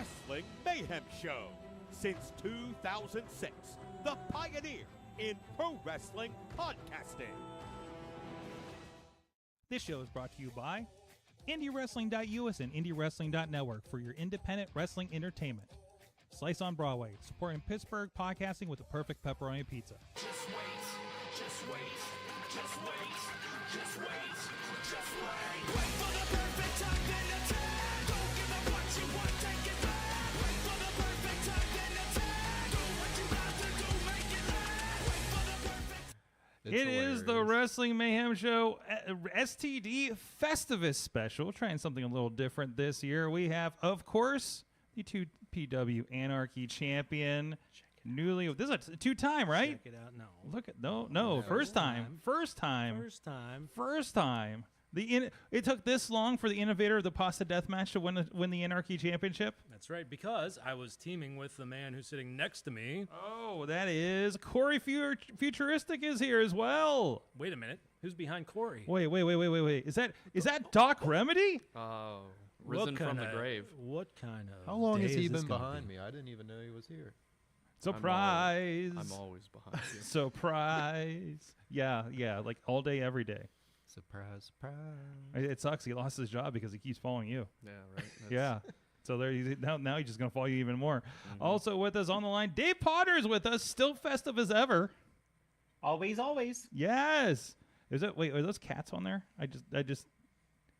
Wrestling Mayhem Show. Since 2006, the pioneer in pro wrestling podcasting. This show is brought to you by IndyWrestling.us and IndyWrestling.network for your independent wrestling entertainment. Slice on Broadway, supporting Pittsburgh podcasting with the perfect pepperoni pizza. Just wait, just wait, just wait, just wait, just wait. Wait for the perfect time, then attack. Don't give up what you want, take it back. Wait for the perfect time, then attack. Do what you got to do, make it last. Wait for the perfect. It is the Wrestling Mayhem Show STD Festivus special. Trying something a little different this year. We have, of course, the 2PW Anarchy champion. Newly, this is a two-time, right? Check it out. No. Look at no, first time. It took this long for the innovator of the Pasta Death Match to win the Anarchy Championship. That's right, because I was teaming with the man who's sitting next to me. Oh, that is Cory Futuristic is here as well. Wait a minute, who's behind Cory? Wait. Is that Doc Remedy? Oh, risen from the grave. What kind of? How long has day he is this been gonna behind be? me? I didn't even know he was here. Surprise! I'm always behind you. Surprise! Yeah, like all day, every day. Surprise, surprise. It sucks. He lost his job because he keeps following you. Yeah, right. That's, Yeah. So now he's just gonna follow you even more. Also with us on the line, Dave Podnar is with us, still festive as ever. Always. Yes. Are those cats on there? I just.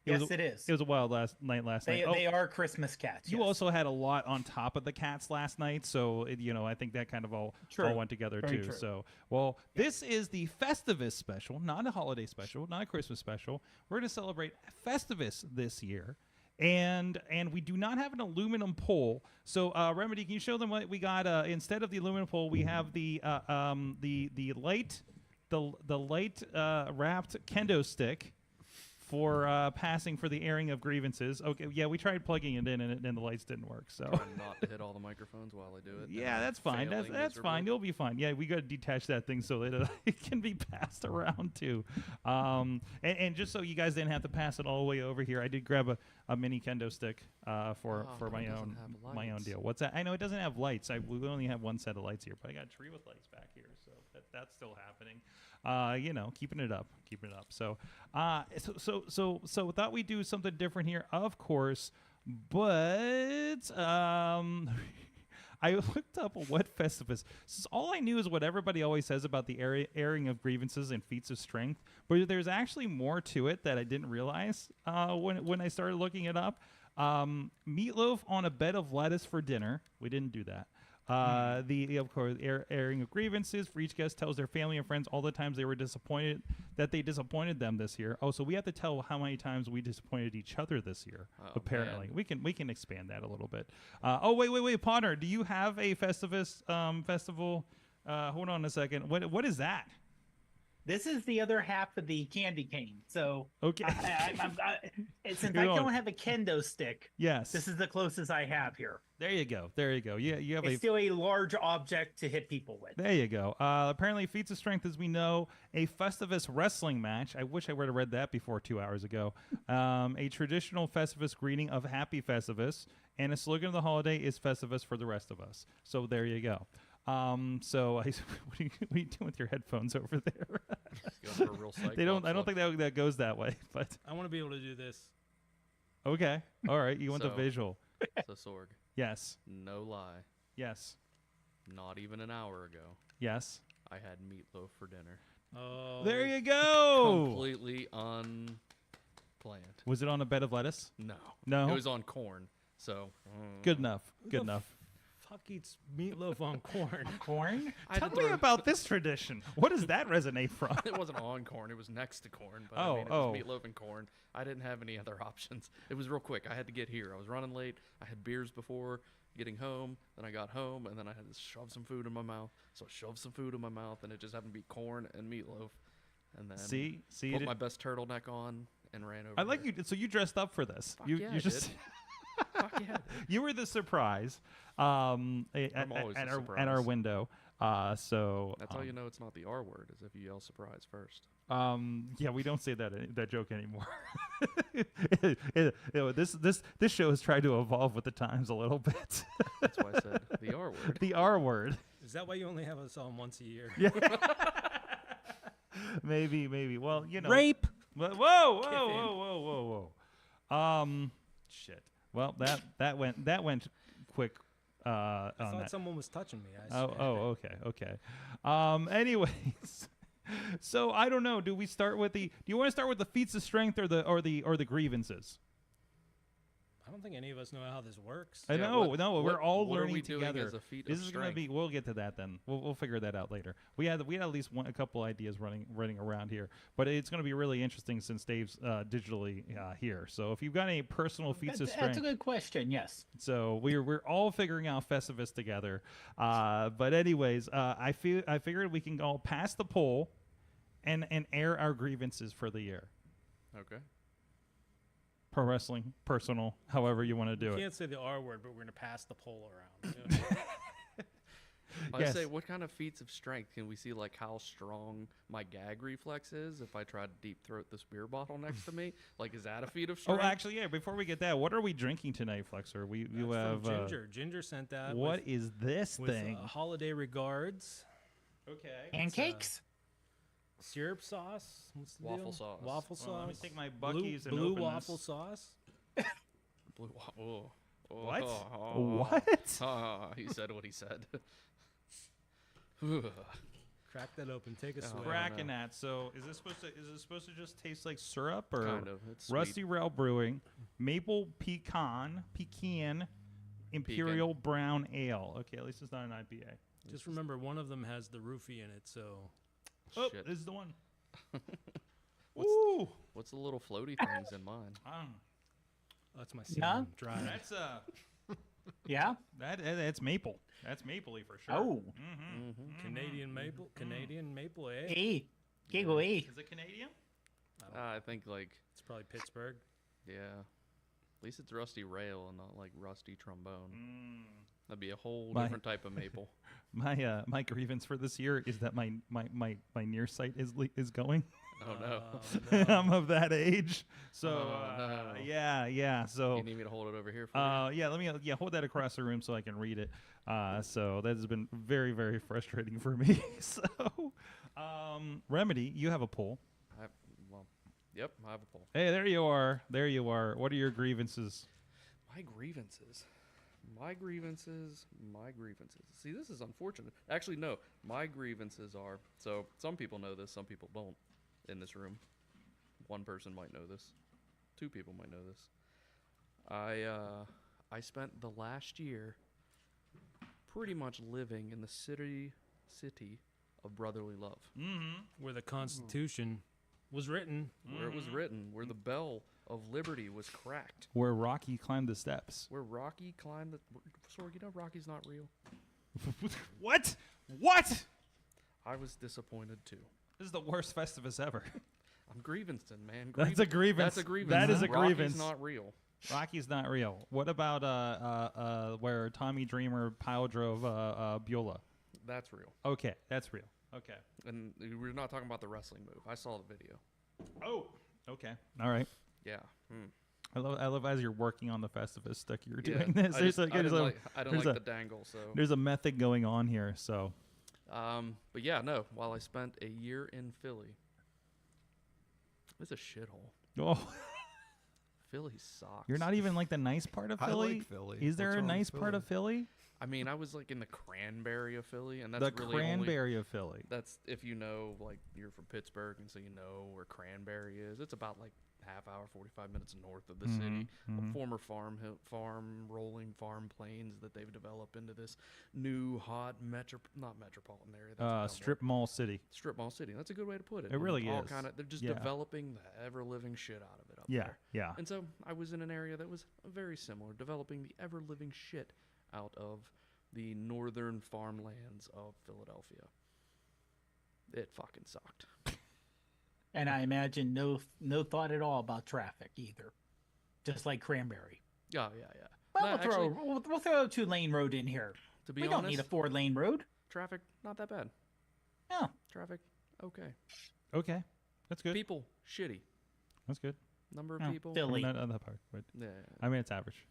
Yes, it is. It was a wild night last night. They are Christmas cats. You yes. also had a lot on top of the cats last night, so I think that kind of all went together Very too. true. So, this is the Festivus special, not a holiday special, not a Christmas special. We're going to celebrate Festivus this year, and we do not have an aluminum pole. So, Remedy, can you show them what we got? Instead of the aluminum pole, we have the light wrapped kendo stick for passing for the airing of grievances. Okay, yeah, we tried plugging it in and the lights didn't work. So Trying not to hit all the microphones while I do it. yeah, that's fine. That's miserably. fine. You'll be fine. Yeah, we got to detach that thing so that it can be passed around too. And just so you guys didn't have to pass it all the way over here, I did grab a mini kendo stick for my it doesn't own have my own lights. deal. What's that? I know it doesn't have lights. We only have one set of lights here, but I got a tree with lights back here, so that's still happening. Keeping it up. So thought we'd do something different here, of course, but I looked up what Festivus. All I knew is what everybody always says about the airing of grievances and feats of strength, but there's actually more to it that I didn't realize when I started looking it up. Meatloaf on a bed of lettuce for dinner. We didn't do that. Of course, airing of grievances for each guest tells their family and friends all the times they were disappointed that they disappointed them this year. Oh, so we have to tell how many times we disappointed each other this year. Oh, apparently, man. we can expand that a little bit. Wait, Podnar, do you have a Festivus festival? Hold on a second. What is that? This is the other half of the candy cane. So Okay. since I don't have a kendo stick, Yes. this is the closest I have here. There you go. Yeah, you have It's still a large object to hit people with. There you go. Apparently, feats of strength, as we know, a Festivus wrestling match. I wish I would have read that before 2 hours ago. A traditional Festivus greeting of Happy Festivus, and a slogan of the holiday is Festivus for the rest of us. So there you go. What are you doing with your headphones over there? Going for a real I don't think that goes that way. But I want to be able to do this. okay, all right. You want the So- visual? So, Sorg, Yes. no lie, Yes. not even an hour ago, Yes. I had meatloaf for dinner. Oh, There you go. Completely unplanned. Was it on a bed of lettuce? No. No? It was on corn. So, Good enough. Good enough. Fuck eats meatloaf on corn. Corn? I Tell had to me throw- about this tradition. What does that resonate from? It wasn't on corn. It was next to corn. But Oh, I mean, it oh. was meatloaf and corn. I didn't have any other options. It was real quick. I had to get here. I was running late. I had beers before getting home. Then I got home, and then I had to shove some food in my mouth. So I shoved some food in my mouth, and it just happened to be corn and meatloaf. And then See, put my best turtleneck on and ran over. I like here. you. So you dressed up for this. Fuck you yeah, you I just did. Fuck yeah. you were the surprise at always the our surprise. window. So That's how you know it's not the R word, is if you yell surprise first. Yeah, we don't say that joke anymore. This show has tried to evolve with the times a little bit. That's why I said the R word. The R word. Is that why you only have us on once a year? Yeah. Maybe. Well, Rape. Whoa. Shit. Well, that went quick. I On thought that. someone was touching me. Okay. Anyways, so I don't know. Do we start with do you want to start with the feats of strength or the grievances? I don't think any of us know how this works. I know. We're all what are learning we doing together. as a feat This of is going to strength? be. We'll get to that then. We'll figure that out later. We had at least a couple ideas running around here, but it's going to be really interesting since Dave's digitally here. So if you've got any personal feats of strength, That's a good question. Yes. so we're all figuring out Festivus together. But anyways, I figured we can all pass the poll and air our grievances for the year. Okay. Pro wrestling, personal, however you want to do You it. can't say the R word, but we're gonna pass the poll around. I Yes. say, what kind of feats of strength can we see? Like how strong my gag reflex is if I try to deep throat this beer bottle next to me. Like, is that a feat of Oh, strength? actually, yeah. Before we get that, what are we drinking tonight, Flexor? You That's have from Ginger. Ginger sent that. What is this with thing? holiday regards? Okay. Pancakes. Syrup sauce. What's the Waffle deal? sauce. Waffle sauce. Well, let me take my Blue- Buc-ee's and blue open waffle this. sauce. Blue oh. What? Oh. What? He said what he said. Crack that open. Take a Oh, swig. Crack- Cracking that. So is it supposed to just taste like syrup or Kind of. It's sweet. Rusty Rail Brewing, maple pecan, imperial brown ale. Okay, at least it's not an IPA. Just remember, one of them has the roofie in it. So Oh, Shit. this is the one. What's- Ooh, What's the little floaty things in mine? that's my Yeah? semen dry. that's Yeah. that's maple. That's mapley for sure. Oh. Mm-hmm. Canadian maple. Canadian maple, eh? A. Giggle A. Is it Canadian? I think like, It's probably Pittsburgh. yeah. At least it's rusty rail and not like rusty trombone. Mm. That'd be a whole My- different type of maple. My grievance for this year is that my near sight is going. Oh no. no. I'm of that age, so Oh, no. yeah. So You need me to hold it over here for you? yeah, let me hold that across the room so I can read it. So that has been very, very frustrating for me. So, Remedy, you have a poll. Well, yep, I have a poll. Hey, there you are. What are your grievances? My grievances. See, this is unfortunate. Actually, no. My grievances are, so some people know this, some people don't in this room. One person might know this. Two people might know this. I spent the last year pretty much living in the city of brotherly love. Mm-hmm. Where the Constitution was written. Where it was written, where the bell of liberty was cracked. Where Rocky climbed the steps. Where Rocky climbed the... Sorg, you know Rocky's not real. What? I was disappointed too. This is the worst Festivus ever. I'm grievancing, man. That's a grievance. That's a grievance. That is a Rocky's grievance. not real. Rocky's not real. What about where Tommy Dreamer pile drove Beulah? That's real. Okay, that's real. Okay. And we're not talking about the wrestling move. I saw the video. Oh. Okay. All right. Yeah. Hmm. I love as you're working on the Festivus stick, you're Yeah, doing this. I There's just- a- I there's don't a- like, I don't there's like a- the dangle, so. There's a method going on here, so. But yeah, no. While I spent a year in Philly, it's a shithole. Oh, Philly sucks. you're not even like the nice part of I Philly. like Philly. Is there What's a wrong with nice part Philly? of Philly? I mean, I was like in the cranberry of Philly, and that's The really only. cranberry of Philly. That's if you know, like you're from Pittsburgh, and so you know where Cranberry is. It's about like half hour, 45 minutes north of the city. mhm. A former rolling farm plains that they've developed into this new hot not metropolitan area. That's a dumb Strip mall city. word. Strip mall city. That's a good way to put it. It really all is. They're just Yeah. developing the ever living shit out of it up Yeah, there. yeah. And so I was in an area that was very similar, developing the ever living shit out of the northern farmlands of Philadelphia. It fucking sucked. And I imagine no thought at all about traffic either. Just like Cranberry. Yeah. Well, No, we'll throw a 2-lane road in here. To be We honest, don't need a 4-lane road. traffic not that bad. No. Traffic okay. Okay. That's good. People, shitty. That's good. Number of Oh, people. Philly. I mean, not on that part, but Yeah, I mean it's average.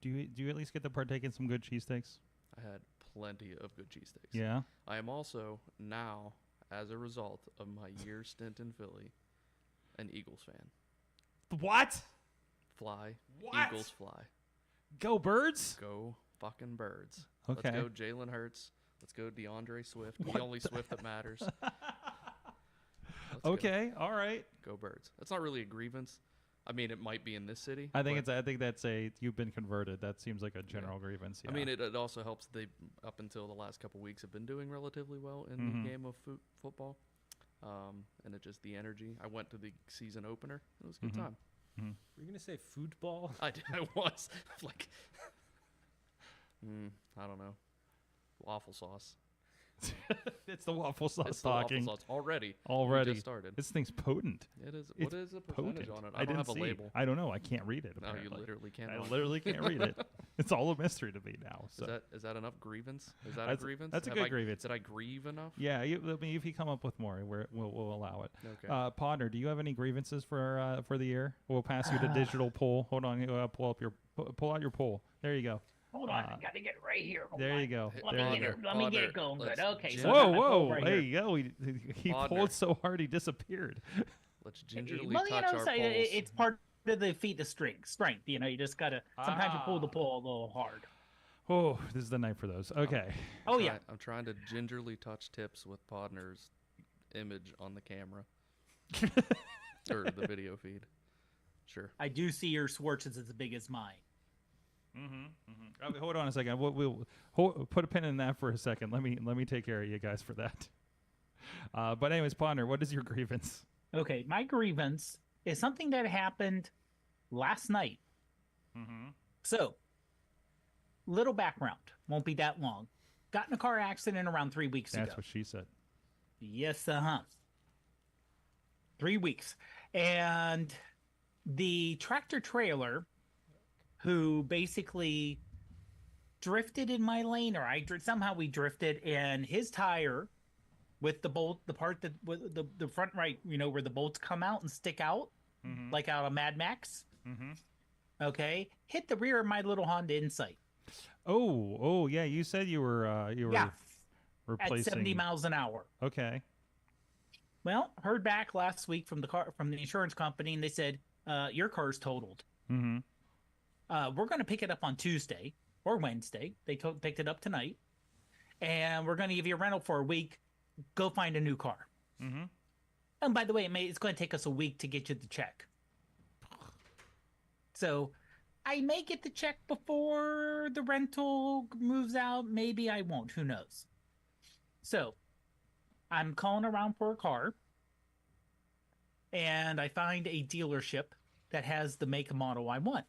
Do you at least get to partake in some good cheesesteaks? I had plenty of good cheesesteaks. Yeah. I am also now, as a result of my year stint in Philly, an Eagles fan. What? Fly. What? Eagles fly. Go Birds. Go fucking Birds. Okay. Let's go Jalen Hurts. Let's go DeAndre Swift. The only Swift that matters. Let's Okay. All right. Go Birds. That's not really a grievance. I mean, it might be in this city. I think but- I think that's you've been converted. That seems like a general grievance. Yeah. I mean, it also helps. They up until the last couple weeks have been doing relatively well in Mm-hmm. the game of football, and it just the energy. I went to the season opener. It was a good Mm-hmm. time. Were you gonna say football? I was like, I don't know, waffle sauce. it's the waffle sauce It's the waffle talking. sauce already. Already. We just started. This thing's potent. It is. It's What is the percentage potent. on it? I I don't didn't have a see. label. I don't know. I can't read it. No, you Apparently. literally can't. I literally can't read it. It's all a mystery to me now. So Is that enough grievance? Is that a That's- grievance? that's a Have good I- grievance. Did I grieve enough? yeah, I mean, if you come up with more, we'll allow it. Okay. Podnar, do you have any grievances for the year? We'll pass you the digital poll. Hold on, pull out your poll. There you go. Hold on, I gotta get it right here. Hold There on. you go. Let There me you get go. it. Let me get it Podnar, going good. let's Okay. jam- So I Whoa, got my poll whoa! right Hey, here. yo, he Podnar. pulled so hard he disappeared. Let's gingerly Well, you touch know, our so polls. it's part of the feat of strength. You know, you just gotta. Sometimes you pull the Ah. pull a little hard. Oh, this is the night for those. Okay. Oh yeah. I'm trying to gingerly touch tips with Podner's image on the camera or the video feed. Sure. I do see your Schwartz's as big as mine. Hold on a second. We'll put a pin in that for a second. Let me take care of you guys for that. But anyways, Podnar, what is your grievance? Okay, my grievance is something that happened last night. So, little background. Won't be that long. Got in a car accident around 3 weeks That's ago. what she said. Yes, 3 weeks. And the tractor trailer who basically drifted in my lane, or somehow we drifted, and his tire with the bolt, the part that with the front right, you know, where the bolts come out and stick out, like out of Mad Max. Okay, hit the rear of my little Honda Insight. Oh, yeah. You said you were Yeah, replacing at 70 miles an hour. Okay. Well, heard back last week from the insurance company, and they said your car's totaled. We're going to pick it up on Tuesday or Wednesday. They picked it up tonight, and we're going to give you a rental for a week. Go find a new car. And by the way, it's going to take us a week to get you the check. So I may get the check before the rental moves out. Maybe I won't. Who knows? So I'm calling around for a car, and I find a dealership that has the make and model I want.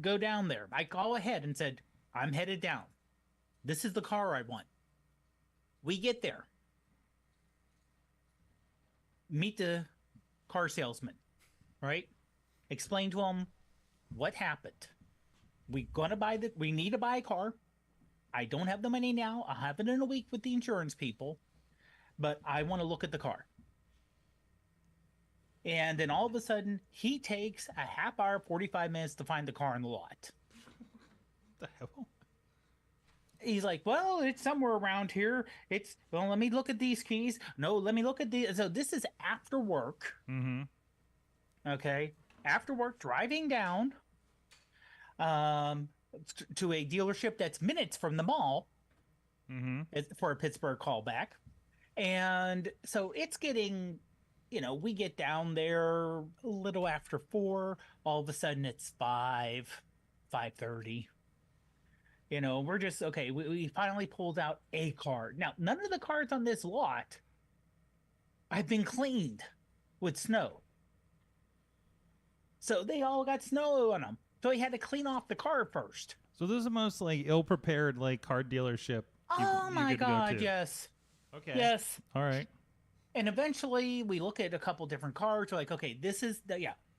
Go down there. I call ahead and said, I'm headed down. This is the car I want. We get there. Meet the car salesman, right? Explain to him what happened. We need to buy a car. I don't have the money now. I'll have it in a week with the insurance people, but I want to look at the car. And then all of a sudden, he takes a half hour, 45 minutes to find the car in the lot. The hell? He's like, well, it's somewhere around here. Let me look at these keys. No, let me look at these. So this is after work. Okay. After work, driving down to a dealership that's minutes from the mall for a Pittsburgh callback. And so it's getting, we get down there a little after 4. All of a sudden it's 5:30. We're just, okay, we finally pulled out a car. Now, none of the cars on this lot have been cleaned with snow. So they all got snow on them. So he had to clean off the car first. So this is the most ill-prepared car dealership. Oh you my could go God, to. yes. Okay. Yes. All right. And eventually we look at a couple different cars. We're like, okay, this is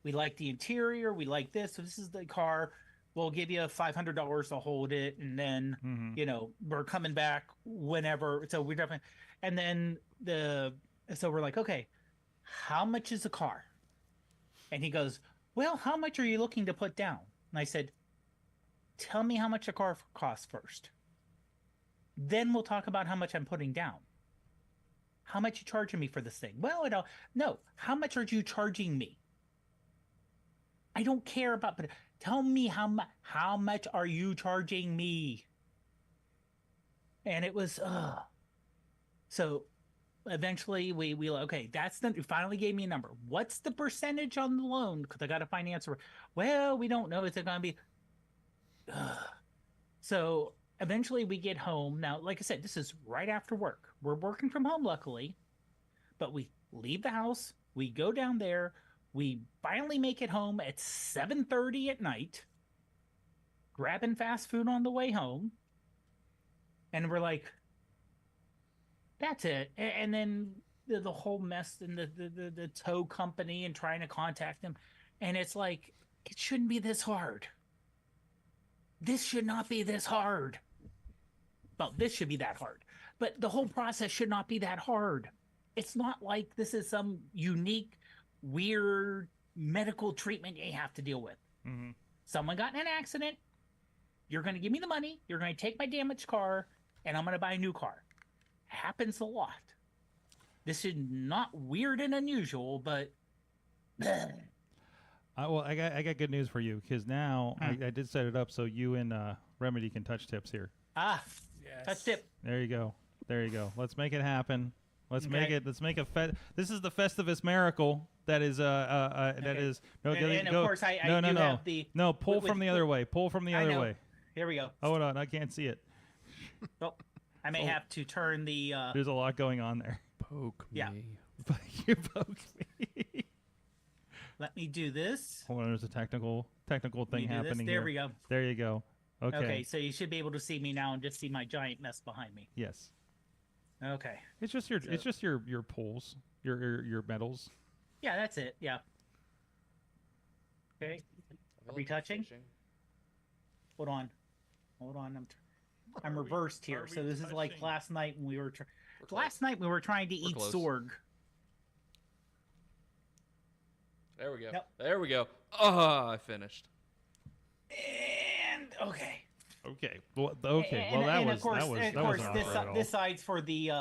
we like the interior. We like this. So this is the car. We'll give you $500 to hold it. And then, we're coming back whenever. So we're definitely, and then so we're like, okay, how much is a car? And he goes, well, how much are you looking to put down? And I said, tell me how much a car costs first. Then we'll talk about how much I'm putting down. How much you charging me for this thing? Well, no. How much are you charging me? I don't care about, but tell me how much are you charging me? And it was, so eventually we okay, you finally gave me a number. What's the percentage on the loan? Because I got a financer. Well, we don't know. Is it going to be? So eventually we get home. Now, like I said, this is right after work. We're working from home, luckily, but we leave the house. We go down there. We finally make it home at 7:30 at night, grabbing fast food on the way home. And we're like, that's it. And then the whole mess and the tow company and trying to contact them. And it's like, it shouldn't be this hard. This should not be this hard. Well, this should be that hard. But the whole process should not be that hard. It's not like this is some unique, weird medical treatment you have to deal with. Mm-hmm. Someone got in an accident. You're going to give me the money. You're going to take my damaged car, and I'm going to buy a new car. Happens a lot. This is not weird and unusual, but Well, I got good news for you, because now I did set it up so you and Remedy can touch tips here. Yes. touch tip. There you go. There you go. Let's make it happen. Let's Okay. make it. Let's make a This is the Festivus miracle. That is that Okay. is no. And go, of course, I no, do no. have the. No, pull with- from the other way. Pull from the I other know. way. Here we go. Hold on, I can't see it. Oh, I may have to turn the. There's a lot going on there. Poke Yeah. me. You poked me. Let me do this. Hold on, there's a technical Let thing me do this. happening There here. we go. There you go. Okay. Okay, so you should be able to see me now and just see my giant mess behind me. Yes. Okay. It's just your pulls, your medals. Yeah, that's it. Yeah. Okay. Are we touching? Hold on. I'm reversed here. Are So we this is like touching? last night when we were We're last night we were trying to eat close. Sorg. There we go. Yep. There we go. Oh, I finished. And okay. Okay. Well, okay. And, Well, that and was of course, that was of that course wasn't this hard at all. this side's for the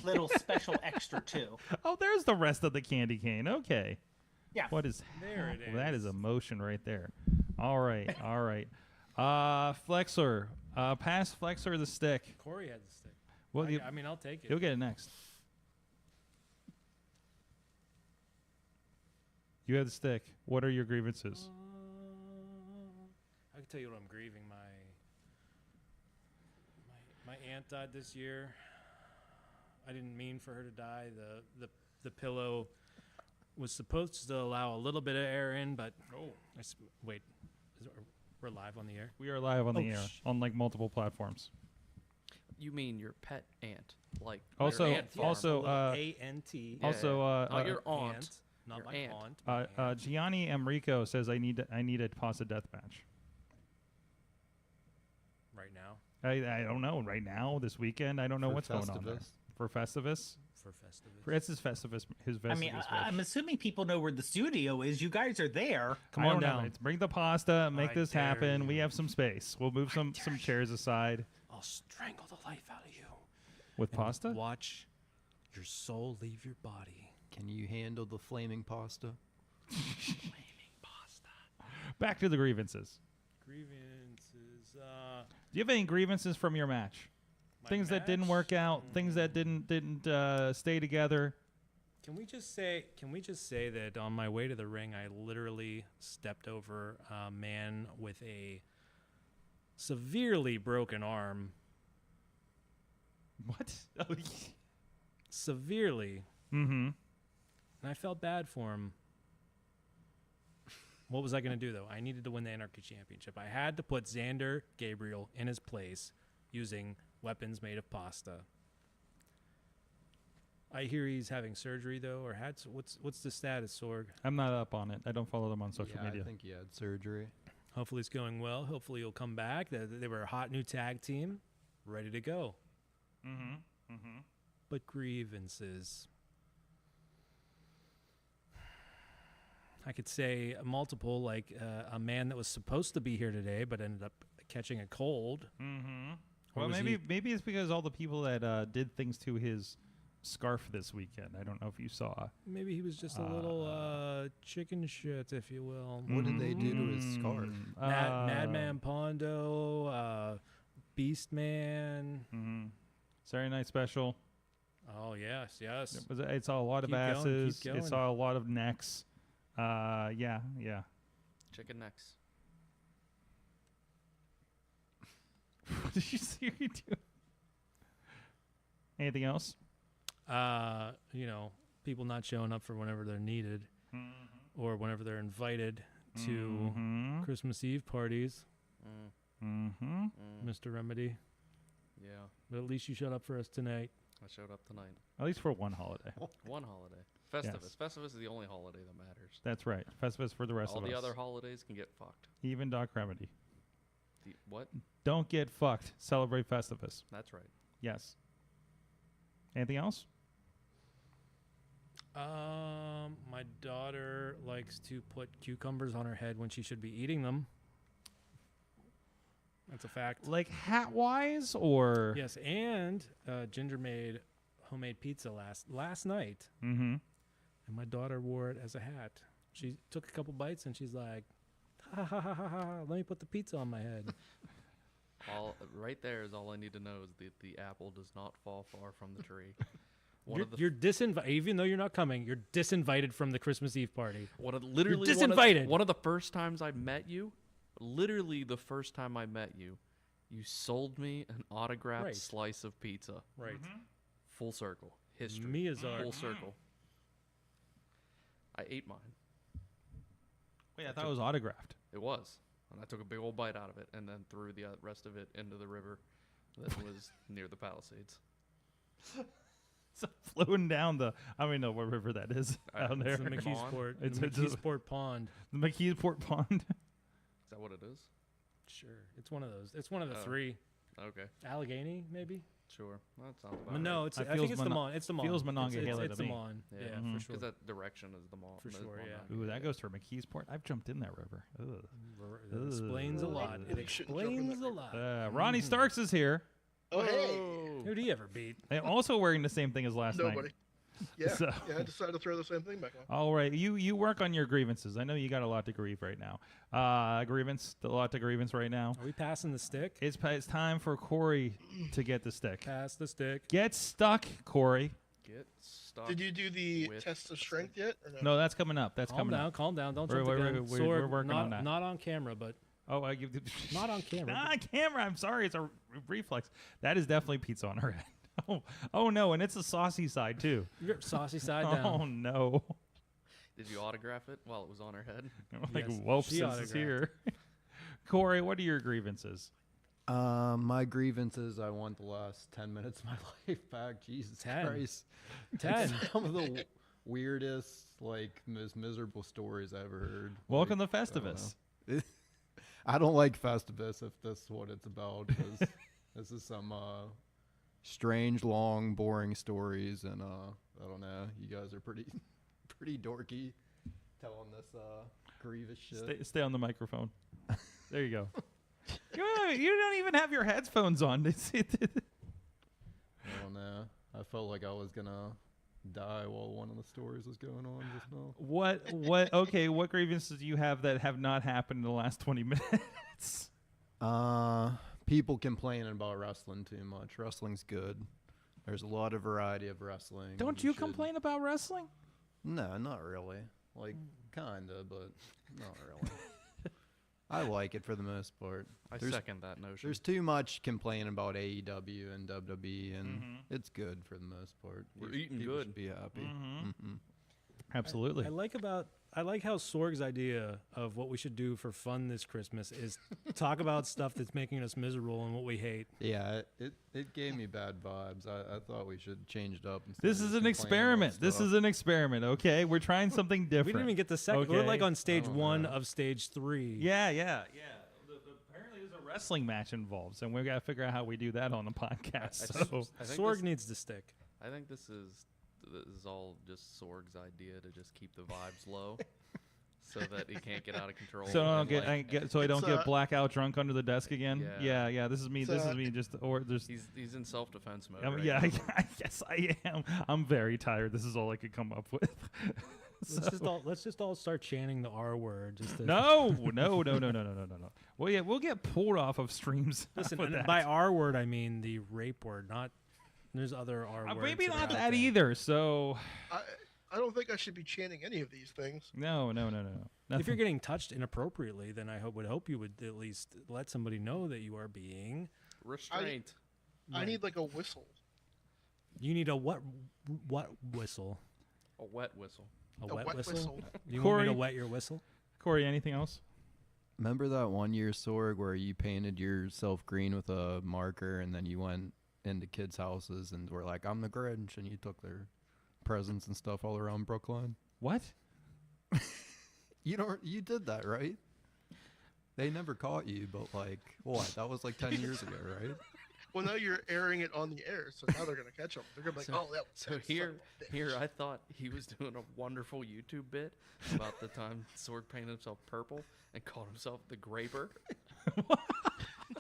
little special extra too. Oh, there's the rest of the candy cane. Okay. Yeah. What is There it That is is. emotion right there. All right. All right. Flexor. Pass Flexor the stick. Cory had the stick. Well, I mean, I'll take it. you'll get it next. You have the stick. What are your grievances? I can tell you what I'm grieving. My aunt died this year. I didn't mean for her to die. The pillow was supposed to allow a little bit of air in, but wait, we're live on the air. We are live on the air sh- on like multiple platforms. You mean your pet aunt, like Also- your ant farm. also- ANT. Yeah. Also, Not your aunt. Not your my aunt. aunt. my aunt. Gianni Enrico says I need a pasta death match. Right now I don't know right now this weekend. I don't know For what's going on there. Festivus? For Festivus. for Festivus. It's his Festivus. His Festivus. I mean, match. I'm assuming people know where the studio is. You guys are there. Come I on don't know. down. Bring the pasta. Make I this dare happen. We you. have some space. We'll move some chairs aside I'll strangle the life out of you. with and pasta. Watch your soul leave your body. Can you handle the flaming pasta? Back to the grievances. Grievances. Do you have any grievances from your match? My Things that didn't match? work out. Things that didn't stay together. Can we just say that on my way to the ring, I literally stepped over a man with a severely broken arm. What? Oh, Severely. mm-hmm. And I felt bad for him. What was I going to do, though? I needed to win the Anarchy Championship. I had to put Xander Gabriel in his place using weapons made of pasta. I hear he's having surgery, though, or had. What's the status, Sorg? I'm not up on it. I don't follow them on social yeah, media. I think he had surgery. Hopefully it's going well. Hopefully he'll come back. They were a hot new tag team, ready to go. Mm-hmm. Mm-hmm. But grievances. I could say multiple, like a man that was supposed to be here today but ended up catching a cold. Mm-hmm. Or Well, was maybe it's because all the people that did things to his scarf this weekend. I don't know if you saw. Maybe he was just a little chicken shit, if you will. What did they do to his scarf? Madman Pondo, Beastman. Saturday Night Special. Oh, yes. It's a lot of Keep going, keep asses. going. It's a lot of necks. Yeah. Chicken necks. What did you see me do? Anything else? People not showing up for whenever they're needed or whenever they're invited to Christmas Eve parties. Mr. Remedy. Yeah, But at least you showed up for us tonight. I showed up tonight. At least for one holiday. One holiday. Festivus. Yes. Festivus is the only holiday that matters. That's right. Festivus for the rest All of us. the other holidays can get fucked. Even Doc Remedy. What? Don't get fucked. Celebrate Festivus. That's right. Yes. Anything else? My daughter likes to put cucumbers on her head when she should be eating them. That's a fact. Like hat-wise, or Yes, and Ginger made homemade pizza last night, Mm-hmm. and my daughter wore it as a hat. She took a couple bites and she's like, ha ha ha ha ha, let me put the pizza on my head. All right there is all I need to know is that the apple does not fall far from the tree. You're disinvited, even though you're not coming. You're disinvited from the Christmas Eve party. Literally You're disinvited. One of the first times I met you, literally the first time I met you, you sold me an autographed Right. slice of pizza. Right. Full circle. History. Miyazaki. Full circle. I ate mine. Wait, I thought it was autographed. It was. And I took a big old bite out of it and then threw the rest of it into the river that was near the Palisades. It's floating down the. I don't even know what river that is down there. It's the McKeesport. It's the a- McKeesport Pond. The McKeesport Pond. Is that what it is? Sure. It's one of those. It's one of the Oh. three. Okay. Allegheny, maybe? Sure. That sounds about But no, right. it's. I I think feels it's the Mono- Mon. It's the Mon. feels Monongahela It's to the me. Mon. Yeah, Mhm. for sure. Because that direction is the mall. For sure, yeah. Ooh, that goes to McKeesport. I've jumped in that river. Ugh. That explains a lot. It You shouldn't jump in explains that a river. lot. Ronnie Starks is here. Oh, hey. Who'd he ever beat? And also wearing the same thing as last Nobody. night. Yeah. So- Yeah, I decided to throw the same thing back on. All right, you work on your grievances. I know you got a lot to grieve right now. A lot to grievance right now. Are we passing the stick? It's time for Cory to get the stick. Pass the stick. Get stuck, Cory. Get stuck. Did you do the with test of strength yet? Or no? No, that's coming up. That's Calm coming down. up. Calm down. Don't We're- jump the we're- gun. we're- we're Sorg, working not, on that. Not on camera, but Oh, I give not on camera. Not on camera. I'm sorry. It's a reflex. That is definitely pizza on her head. Oh no, and it's the saucy side too. Your saucy side Oh down. no. Did you autograph it while it was on her head? Like Yes, whoops, she this is here. Cory, what are your grievances? My grievances, I want the last 10 minutes of my life back. Jesus 10. Christ. 10. Some of the weirdest, most miserable stories I ever heard. Welcome Like, to I don't Festivus. know. I don't like Festivus if that's what it's about. 'Cause this is some strange, long, boring stories. And I don't know. You guys are pretty dorky telling this grievous shit. Stay on the microphone. There you go. You don't even have your headphones on. I don't know. I felt like I was gonna die while one of the stories was going on just now. What grievances do you have that have not happened in the last 20 minutes? People complaining about wrestling too much. Wrestling's good. There's a lot of variety of wrestling. Don't you should- complain about wrestling? No, not really. Kinda, but not really. I like it for the most part. I There's- second that notion. There's too much complaining about AEW and WWE, and it's good for the most part. We're People- eating people good. should be happy. Absolutely. I like how Sorg's idea of what we should do for fun this Christmas is talk about stuff that's making us miserable and what we hate. Yeah, it gave me bad vibes. I thought we should change it up. instead This of is just an complaining experiment. about This stuff. is an experiment, okay? We're trying something We different. didn't even get the second. We're Okay. like on stage Oh, 1 yeah. of stage 3. Yeah. Apparently there's a wrestling match involved, and we've got to figure out how we do that on the podcast. I So, think Sorg this- needs to stick. I think this is all just Sorg's idea to just keep the vibes low. so that he can't get out of control. So I and, don't like, I don't It's, get blackout drunk under the desk again. Yeah. Yeah. This is me. This is me. Just or there's. he's in self-defense mode. right Yeah, now. I guess I am. I'm very tired. This is all I could come up with. Let's just all start chanting the R word. Just to No. Well, yeah, we'll get pulled off of streams. Listen, with and that. by R word I mean the rape word, not. There's other R words. Maybe that are not out that there. either. So I don't think I should be chanting any of these things. no. If you're Nothing. getting touched inappropriately, then I would hope you would at least let somebody know that you are being. Restraint. I need like a whistle. You need a what whistle? A wet whistle. A A wet wet whistle? whistle. You want me Corey? to wet your whistle? Corey, anything else? Remember that one year, Sorg, where you painted yourself green with a marker, and then you went into kids' houses and were like, "I'm the Grinch," and you took their presents and stuff all around Brookline? What? You did that, right? They never caught you, but like, what? That was like 10 years ago, right? Well, now you're airing it on the air, so now they're gonna catch them. They're gonna be like, "Oh, that was So that here, son of a bitch." here, I thought he was doing a wonderful YouTube bit about the time Sorg painted himself purple and called himself the Graper.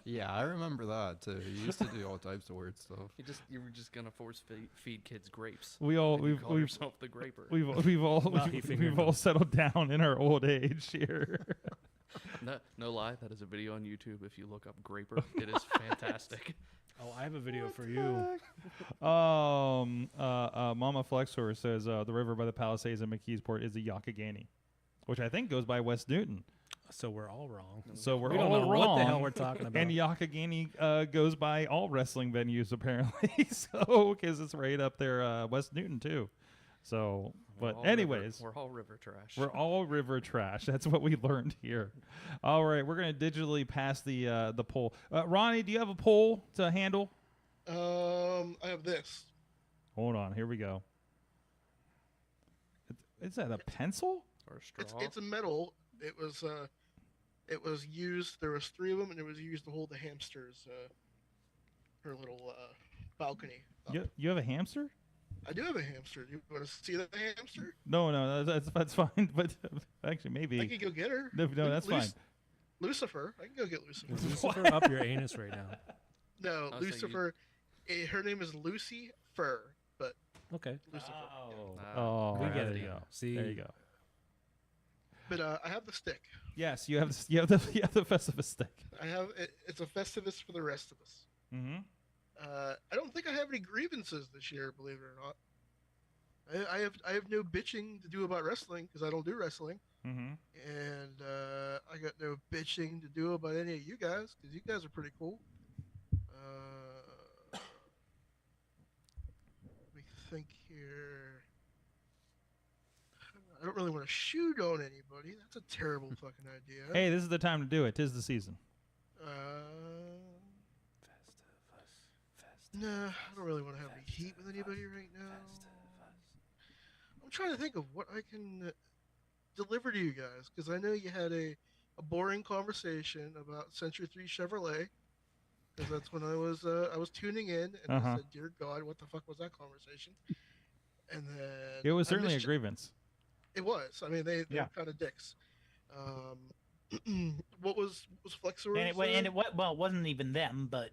Yeah, I remember that too. You used to do all types of weird stuff. You were just gonna force feed kids grapes. We all and you we've called we've yourself the Graper. we've Well, he figured we've all settled down in our old age here. No lie, that is a video on YouTube. If you look up Graper, it is fantastic. Oh, I have a video for you. Mama Flexor says the river by the Palisades in McKeesport is the Yakagani, which I think goes by West Newton. So we're all wrong. So we're We don't all know wrong. what the hell we're talking about. And Yakagani goes by all wrestling venues apparently. So because it's right up there, West Newton too. So, We're but all anyways, we're all river trash. we're all river trash. That's what we learned here. All right, we're gonna digitally pass the poll. Ronnie, do you have a poll to handle? I have this. Hold on, here we go. Is that a pencil? or a straw. It's a metal. It was used. There was 3 of them, and it was used to hold the hamsters. Her little balcony. up. You have a hamster? I do have a hamster. Do you want to see that hamster? No, that's fine. But actually, maybe. I can go get her. No, that's fine. Lucifer. I can go get Lucifer. Is Lucifer up your anus right now? No, I was saying Lucifer. Her name is Lucy Fur, but Okay. Lucifer. Oh, We there get it you now. go. See? There you go. But I have the stick. Yes, you have the Festivus stick. I have it's a Festivus for the rest of us. Mm-hmm. I don't think I have any grievances this year, believe it or not. I have no bitching to do about wrestling because I don't do wrestling, Mm-hmm. and I got no bitching to do about any of you guys because you guys are pretty cool. Let me think here. I don't really want to shoot on anybody. That's a terrible fucking idea. Hey, this is the time to do it. 'Tis the season. Nah, I don't really want to have any heat with anybody right now. I'm trying to think of what I can deliver to you guys because I know you had a boring conversation about Century 3 Chevrolet because that's when I was tuning in and I Uh-huh. said, "Dear God, what the fuck was that conversation?" And then It was I certainly a missed- grievance. It was. I mean, they're Yeah. kind of dicks. What was Flexor? And it wasn't even them, but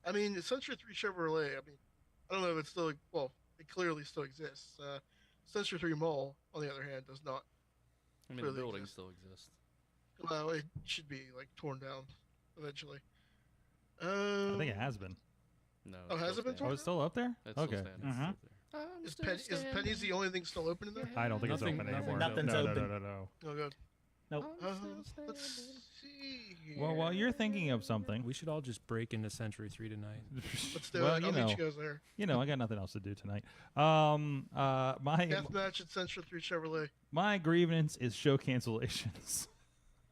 I mean, Century 3 Chevrolet, I mean, I don't know if it's still, well, it clearly still exists. Century 3 Mall, on the other hand, does not. I mean, the Clearly building exists. still exists. Well, it should be, like, torn down eventually. I think it has been. No. Oh, it's has still it been Oh, standing. it's still up there? It's Okay. still standing. Mhm. It's still there. Is Penny's the only thing still open in there? I don't think Nothing- it's open nothing- anymore. Nothing's no, open. No. Oh, good. nope. Let's see. Well, while you're thinking of something, We should all just break into Century 3 tonight. Let's do well, it. I'll meet you guys there. I got nothing else to do tonight. My Death match at Century 3 Chevrolet. my grievance is show cancellations.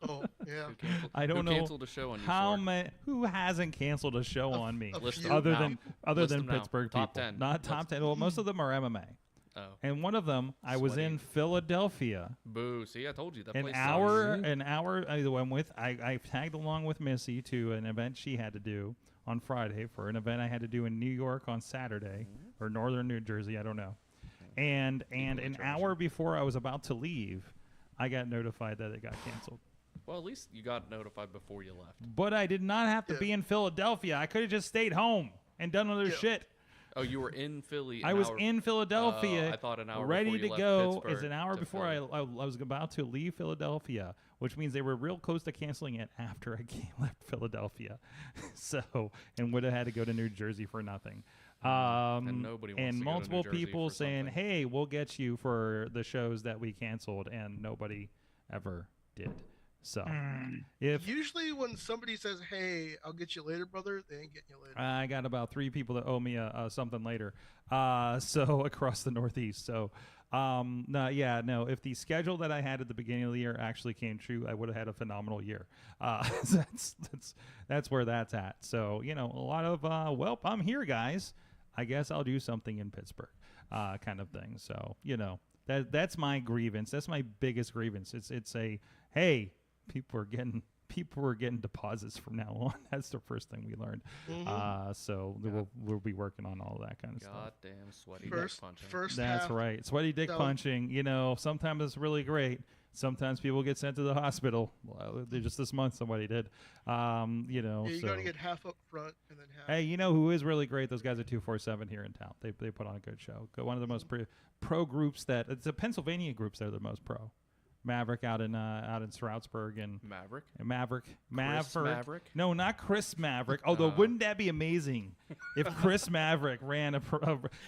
Oh, yeah. Who canceled, I don't who know canceled a show on you, How Sorg? many? Who hasn't canceled a show A- on me? a List few. them Other now. than List than them now. Pittsburgh Top people, 10. not top 10. Well, most of them are MMA, Oh. and one of them I was in Sweaty. Philadelphia. Boo. See, I told you. That An place hour, sucks. an hour. I'm with. I tagged along with Missy to an event she had to do on Friday for an event I had to do in New York on Saturday or Northern New Jersey. I don't know. And Equally an trashy. hour before I was about to leave, I got notified that it got canceled. Well, at least you got notified before you left. But I did not have to Yeah. be in Philadelphia. I could have just stayed home and done other Yeah. shit. Oh, you were in Philly. I an was hour- in Philadelphia, I thought an hour ready before to you left go. It's Pittsburgh an hour to before I Philly. was about to leave Philadelphia, which means they were real close to canceling it after I left Philadelphia. So, and would have had to go to New Jersey for nothing. And nobody wants and to go to New multiple Jersey people for saying, something. "Hey, we'll get you for the shows that we canceled," and nobody ever did. So, if Usually when somebody says, "Hey, I'll get you later, brother," they ain't getting you later. I got about 3 people that owe me something later, so across the Northeast. So, no. If the schedule that I had at the beginning of the year actually came true, I would have had a phenomenal year. That's where that's at. So, a lot of well, I'm here, guys. I guess I'll do something in Pittsburgh, kind of thing. So, that's my grievance. That's my biggest grievance. It's a hey. People are getting deposits from now on. That's the first thing we learned. So we'll be working on all that kind of stuff. Goddamn sweaty First, dick punching. first That's half, right. Sweaty dick No. punching. Sometimes it's really great. Sometimes people get sent to the hospital. Well, just this month somebody did. Yeah, you so. gotta get half up front and then half. Hey, you know who is really great? Those guys at 247 here in town. They put on a good show. One of the most pro groups it's the Pennsylvania groups that are the most pro. Maverick out in Stroudsburg and Maverick. Maverick? No, not Chris Maverick. Although wouldn't that be amazing if Chris Maverick ran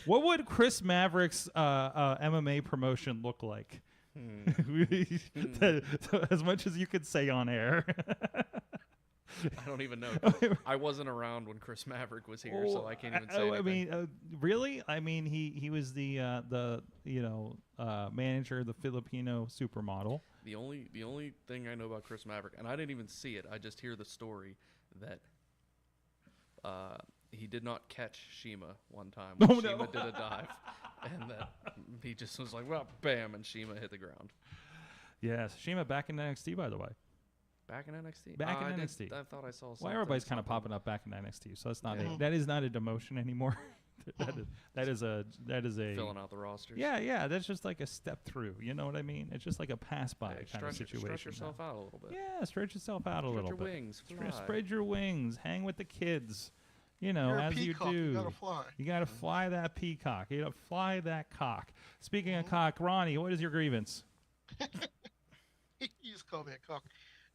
what would Chris Maverick's MMA promotion look like? As much as you could say on air. I don't even know. I wasn't around when Chris Maverick was here, so I can't even say anything. I mean, really? I mean, he was the manager of the Filipino supermodel. The only thing I know about Chris Maverick, and I didn't even see it, I just hear the story that he did not catch Shima one time when Shima did a dive, and that he just was like, well, bam, and Shima hit the ground. Yes, Shima back in NXT, by the way. Back in NXT. Back in NXT. I thought I saw. Well, everybody's kind of popping up back in NXT, so that's not that is not a demotion anymore. that is a filling out the rosters. Yeah, that's just like a step through. You know what I mean? It's just like a pass by kind of situation. Stretch yourself out a little bit. Yeah, stretch yourself out a little Spread bit. your wings. Fly. Spread your wings. Hang with the kids. You're as a you peacock, do. you gotta fly. You gotta fly that peacock. You gotta fly that cock. Speaking of cock, Ronnie, what is your grievance? You just call me a cock.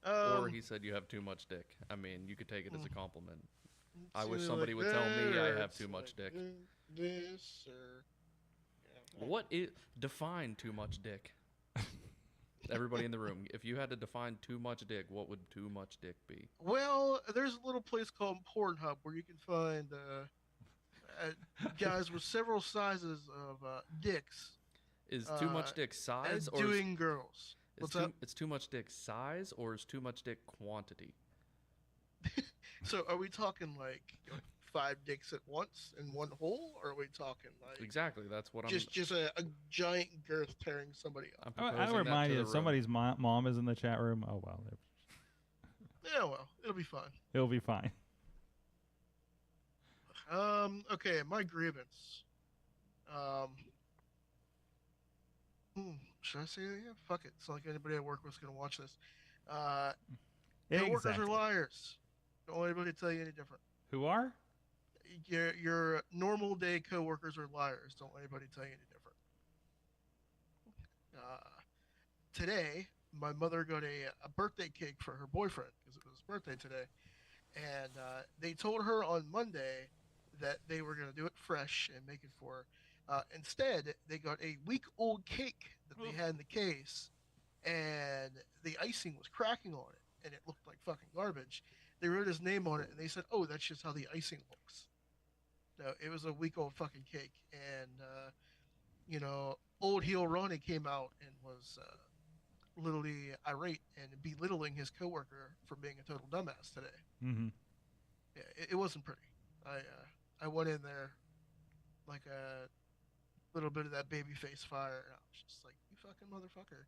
Or he said you have too much dick. I mean, you could take it as a compliment. I wish somebody would tell me I have too much dick. This or What is define too much dick? Everybody in the room, if you had to define too much dick, what would too much dick be? well, there's a little place called Pornhub where you can find guys with several sizes of dicks. Is too much dick size and or doing girls? What's up? it's too much dick size or is too much dick quantity? So are we talking like 5 dicks at once in one hole, or are we talking like Exactly, that's what just a giant girth tearing somebody up? I'm I proposing that remind to you the if room. somebody's mom is in the chat room. Oh well, Yeah, well, it'll be fun. it'll be fine. Okay, my grievance. Should I say it? Yeah, fuck it. It's not like anybody at work was gonna watch this. Coworkers are liars. Don't let anybody tell you any different. Who are? Your normal day coworkers are liars. Don't let anybody tell you any different. Today, my mother got a birthday cake for her boyfriend because it was his birthday today, and they told her on Monday that they were going to do it fresh and make it for her. Instead, they got a week-old cake that they had in the case, and the icing was cracking on it, and it looked like fucking garbage. They wrote his name on it, and they said, "Oh, that's just how the icing looks." No, it was a week-old fucking cake, and old heel Ronnie came out and was literally irate and belittling his coworker for being a total dumbass today. Mm-hmm. Yeah, it wasn't pretty. I went in there like a little bit of that baby face fire, and I was just like, "You fucking motherfucker!"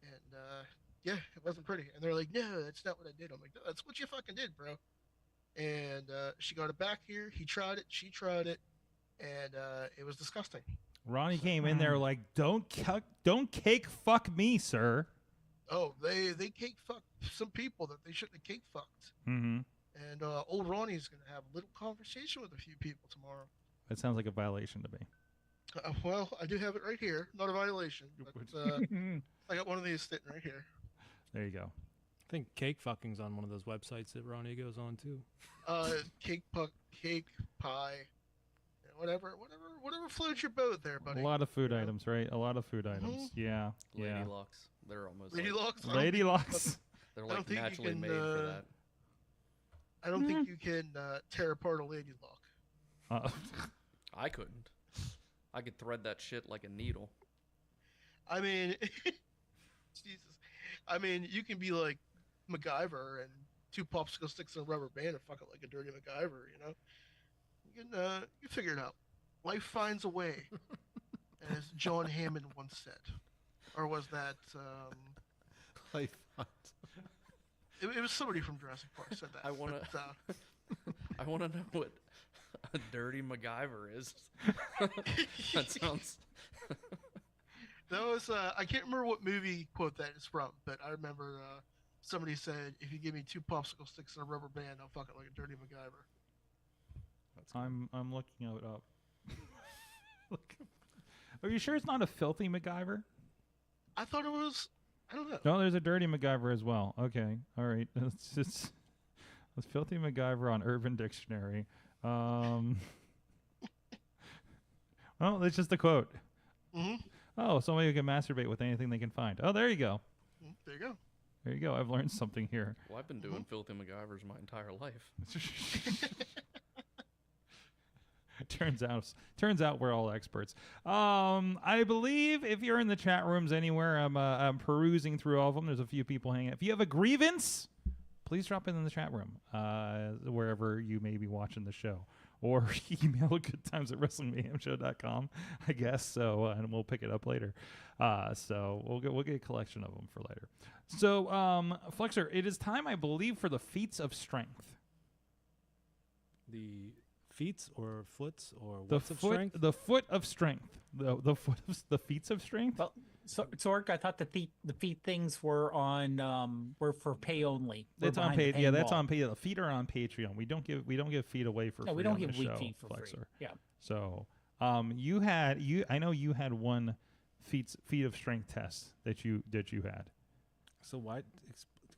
And yeah, it wasn't pretty. And they're like, "No, that's not what I did." I'm like, "No, that's what you fucking did, bro." And she got it back here. He tried it. She tried it, and it was disgusting. Ronnie came in there like, don't cake fuck me, sir. Oh, they cake fucked some people that they shouldn't have cake fucked. Mm-hmm. And old Ronnie's going to have a little conversation with a few people tomorrow. That sounds like a violation to me. Well, I do have it right here. Not a violation, but I got one of these sitting right here. There you go. I think cake fucking's on one of those websites that Ronnie goes on too. Cake pie, whatever floats your boat there, buddy. A lot of food items, right? A lot of food items. Yeah. Lady Yeah. locks. They're almost Lady like, locks. Lady locks. they're I don't like think you naturally can, made for that. I don't think you can tear apart a lady lock. I couldn't. I could thread that shit like a needle. I mean, Jesus. I mean, you can be like MacGyver and 2 popsicle sticks and a rubber band and fuck it like a dirty MacGyver, you know? You can figure it out. Life finds a way, as John Hammond once said. Or was that, Life finds. it was somebody from Jurassic Park said that. I wanna- but, I want to know what a dirty MacGyver is. That sounds. that was, I can't remember what movie quote that is from, but I remember somebody said, if you give me 2 popsicle sticks and a rubber band, I'll fuck it like a dirty MacGyver. I'm looking it up. Are you sure it's not a filthy MacGyver? I thought it was, I don't know. No, there's a dirty MacGyver as well. Okay, all right. It's filthy MacGyver on Urban Dictionary. Well, that's just a quote. Mm-hmm. Oh, somebody who can masturbate with anything they can find. Oh, there you go. There you go. There you go. I've learned something here. Well, I've been doing filthy MacGyvers my entire life. Turns out we're all experts. I believe if you're in the chat rooms anywhere, I'm perusing through all of them. There's a few people hanging out. If you have a grievance, please drop it in the chat room, wherever you may be watching the show, or email goodtimes@wrestlingmayhemshow.com, I guess. So, and we'll pick it up later. So we'll get a collection of them for later. So, Flexor, it is time, I believe, for the feats of strength. The feats or foots or The what's of foot, strength? the foot of strength, the foot of the feats of strength. Well, Sorg, I thought the feet things were on were for pay only. We're That's on behind the page. Yeah, that's paywall. on page. The feet are on Patreon. We don't give feet away for No, free. we don't on give this weak show, feet for free. Flexor. Yeah. So, I know you had one feet of strength test that you had. So why?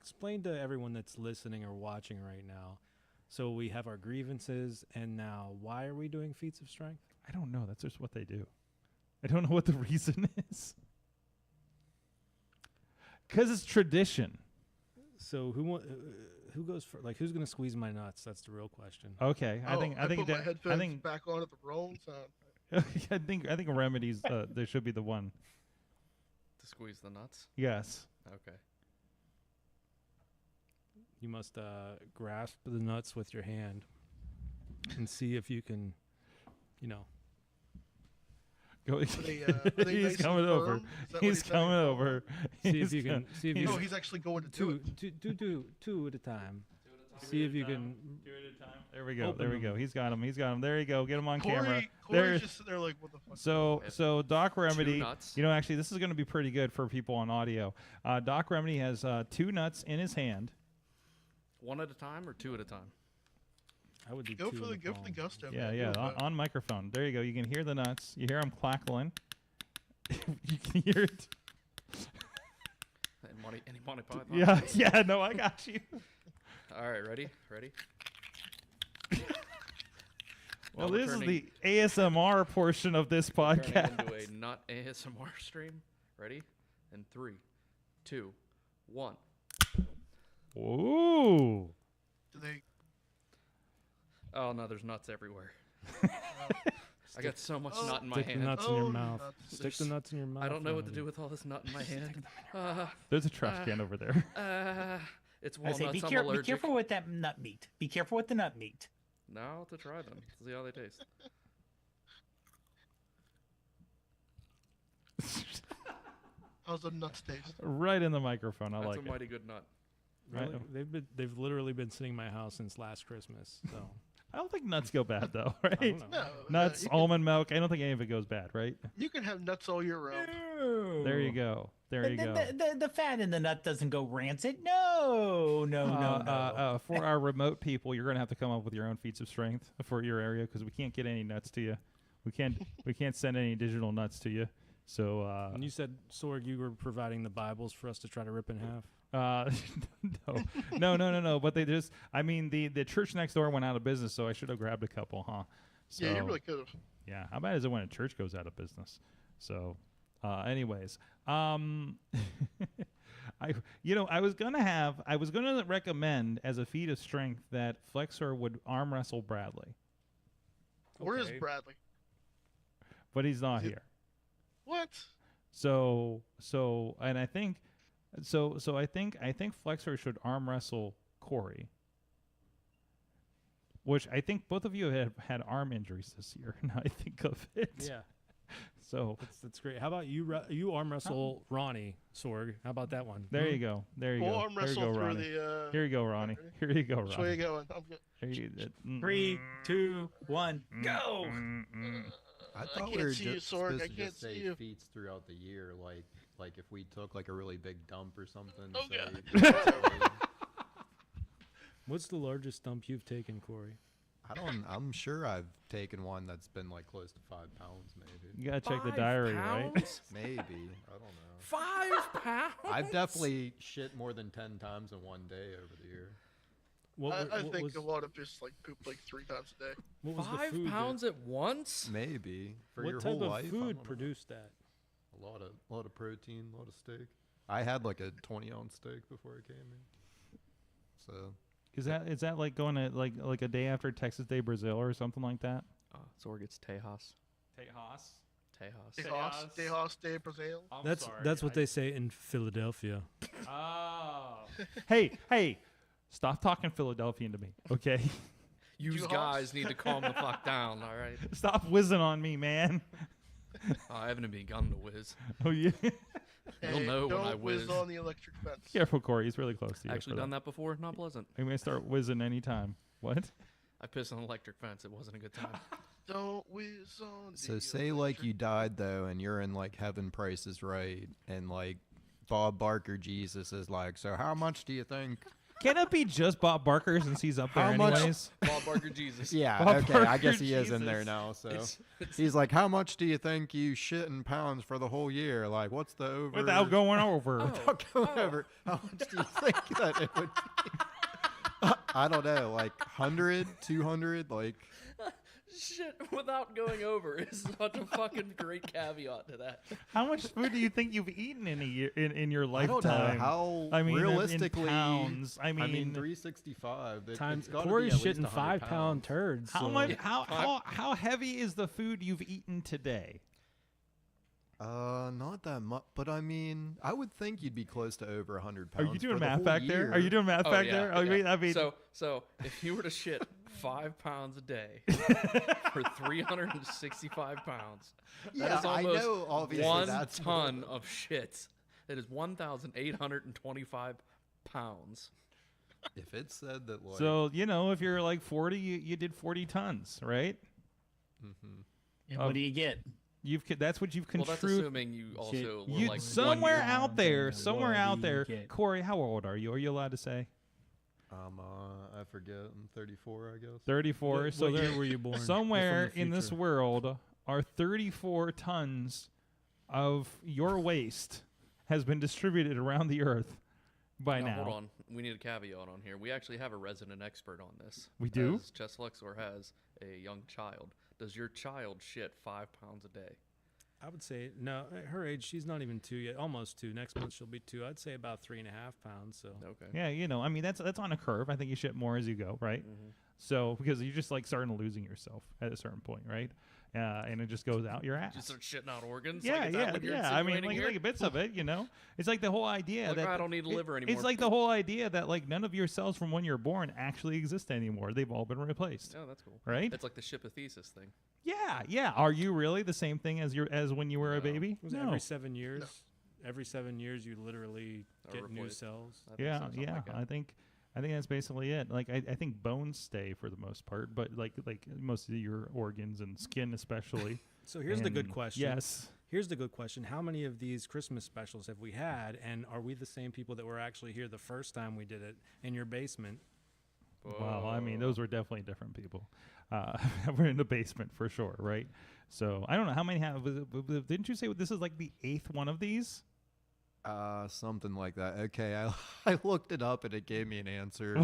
Explain to everyone that's listening or watching right now. So we have our grievances, and now why are we doing feats of strength? I don't know. That's just what they do. I don't know what the reason is. Because it's tradition. So who goes for, like, who's gonna squeeze my nuts? That's the real question. Okay, I think put my headphones I think back on at the wrong time. I think remedies. There should be the one. To squeeze the nuts? Yes. Okay. You must grasp the nuts with your hand and see if you can, Go. Are they He's nice and coming over. firm? Is that what He's saying? coming over. see if you can. See if you Oh, can. he's actually going to do it. Two at a time. See if you can. Do it at a time. There we go. Open There we them. go. He's got him. There you go. Get him on camera. Corey's just sitting there like, what the fuck? So Doc Remedy, nuts. actually this is going to be pretty good for people on audio. Doc Remedy has 2 nuts in his hand. 1 at a time or 2 at a time? I would do Go two for in the palm. gusto. Yeah, man. yeah, Do it, on microphone. There you go. You can hear the nuts. You hear them clackling. You can hear it. Any Monty Python? Yeah, yeah. No, I got you. All right, ready? Well, Now we're this is turning- the ASMR portion of this Turning podcast. into a not ASMR stream. Ready? In 3, 2, 1. Ooh. Do they? Oh no, there's nuts everywhere. I got so much nut in my Stick the hand. nuts in your Oh, mouth. nuts. Stick the nuts in your mouth. I don't know what to Ronnie. do with all this nut in my hand. There's a trash can over there. It's I say walnuts. I'm be allergic. careful with that nut meat. Be careful with the nut meat. Now I'll have to try them. See how they taste. How's the nuts taste? Right in the microphone. I That's like a it. mighty good nut. Really? They've literally been sitting in my house since last Christmas. So I don't think nuts go bad though, right? don't know. No, Nuts, you can, almond milk. I don't think any of it goes bad, right? you can have nuts all year round. There you go. There you go. The fat in the nut doesn't go rancid. No. For our remote people, you're gonna have to come up with your own feats of strength for your area because we can't get any nuts to you. We can't send any digital nuts to you. So And you said, Sorg, you were providing the Bibles for us to try to rip in half. no. But they just, I mean, the church next door went out of business, so I should have grabbed a couple, huh? So, Yeah, you really could have. yeah. How bad is it when a church goes out of business? So, anyways, I was gonna recommend as a feat of strength that Flexor would arm wrestle Bradley, Where is Okay. Bradley? but he's not Is it- here. What? So I think Flexor should arm wrestle Cory, which I think both of you have had arm injuries this year. Now I think of it. Yeah, So that's great. How about you arm wrestle Ronnie, Sorg? How about that one? there you go. There you We'll go. arm There you wrestle go, through Ronnie. the. Here you go, Ronnie. Here you go, Which way you Ronnie. going? I'm good. There you, 3, 2, 1, go. I I thought can't we were see you, just Sorg. supposed I to can't just see say you. feats throughout the year, like if we took like a really big dump or something. Oh, say, God. What's the largest dump you've taken, Cory? I'm sure I've taken one that's been like close to 5 pounds, maybe. you gotta check the diary, right? Maybe. I don't know. 5 pounds? I've definitely shit more than 10 times in one day over the year. I think a lot of just like poop like 3 times a day. What was the 5 food pounds at once? Maybe for what your type whole of life. I food don't know. produced that? A lot of protein, a lot of steak. I had like a 20-ounce steak before I came here. So Is that like going to like a day after Texas Day Brazil or something like that? Sorg, it's Tejas. Tejas. Tejas. Tejas de Brazil. That's what they say in Philadelphia. Oh. hey, stop talking Philadelphian to me, okay? You Tejas? guys need to calm the fuck down, all right? Stop whizzing on me, man. I haven't begun to whiz. Oh yeah. You'll know when don't I whiz whiz. on the electric fence. Careful, Cory. He's really close to you. Actually done that before. Not pleasant. I'm gonna start whizzing anytime. What? I pissed on an electric fence. It wasn't a good time. Don't whiz on. So the say like you electric died though, and you're in like Heaven Price is Right, and like Bob Barker Jesus is like, so how much do you think? Can it be just Bob Barker since he's up there How much- anyways? Bob Barker Jesus. Yeah, Bob okay, I Barker guess he is in Jesus. there now. So It's- he's like, how much do you think you shit in pounds for the whole year? Like, what's the over? Without going over. Without going over, how much do you think that it would be? I don't know, like 100, 200, like. Shit, without going over is such a fucking great caveat to that. How much food do you think you've eaten in a year in your I don't know lifetime? how I mean, in realistically. pounds. I mean, 365. Times it's gotta be Cory's at least shitting 100 5-pound turds. how so- much? How heavy is the food you've eaten today? Not that much, but I mean, I would think you'd be close to over 100 Are pounds. you doing for the math whole back there? year. Are you doing math back yeah, there? yeah. I mean, so if you were to shit 5 pounds a day for 365 pounds, Yeah, that is I almost know, obviously, 1 that's ton of shit. That is 1,825 pounds. If it said that, like, so if you're like 40, you did 40 tons, right? And what do you get? That's what you've Well, that's contributed. assuming you also were You like 1 somewhere year. out there, What somewhere do out you there. get? Cory, how old are you? Are you allowed to say I forget. I'm 34, I guess. 34? What, so what there, year were you born? You're from somewhere the in this future. world are 34 tons of your waste has been distributed around the earth by now. Hold on. We need a caveat on here. We actually have a resident expert on this. We do? As Chess Flexor has a young child. Does your child shit 5 pounds a day? I would say no. At her age, she's not even 2 yet. Almost 2. Next month she'll be 2. I'd say about 3.5 pounds. So Okay. Yeah, I mean that's on a curve. I think you shit more as you go, right? So because you're just like starting losing yourself at a certain point, right? And it just goes out your ass. Just start shitting out organs? Yeah, like, is that what you're I mean, insinuating like here? bits of it, It's like the whole idea Like, that I don't need a liver anymore. It's like the whole idea that like none of your cells from when you're born actually exist anymore. They've all been replaced, Oh, that's cool. right? It's like the shipathesis thing. Yeah. Are you really the same thing as when you were a No. baby? was it every 7 years? Every 7 years, you literally Are get new replaced. cells. I think so, something like that. I think I think that's basically it. Like I think bones stay for the most part, but like most of your organs and skin especially. So here's the good And question. Yes. Here's the good question. How many of these Christmas specials have we had? And are we the same people that were actually here the first time we did it in your basement? Well, I mean, those were definitely different people. We're in the basement for sure, right? So I don't know how many have. Didn't you say this is like the 8th one of these? Something like that. Okay, I looked it up and it gave me an answer.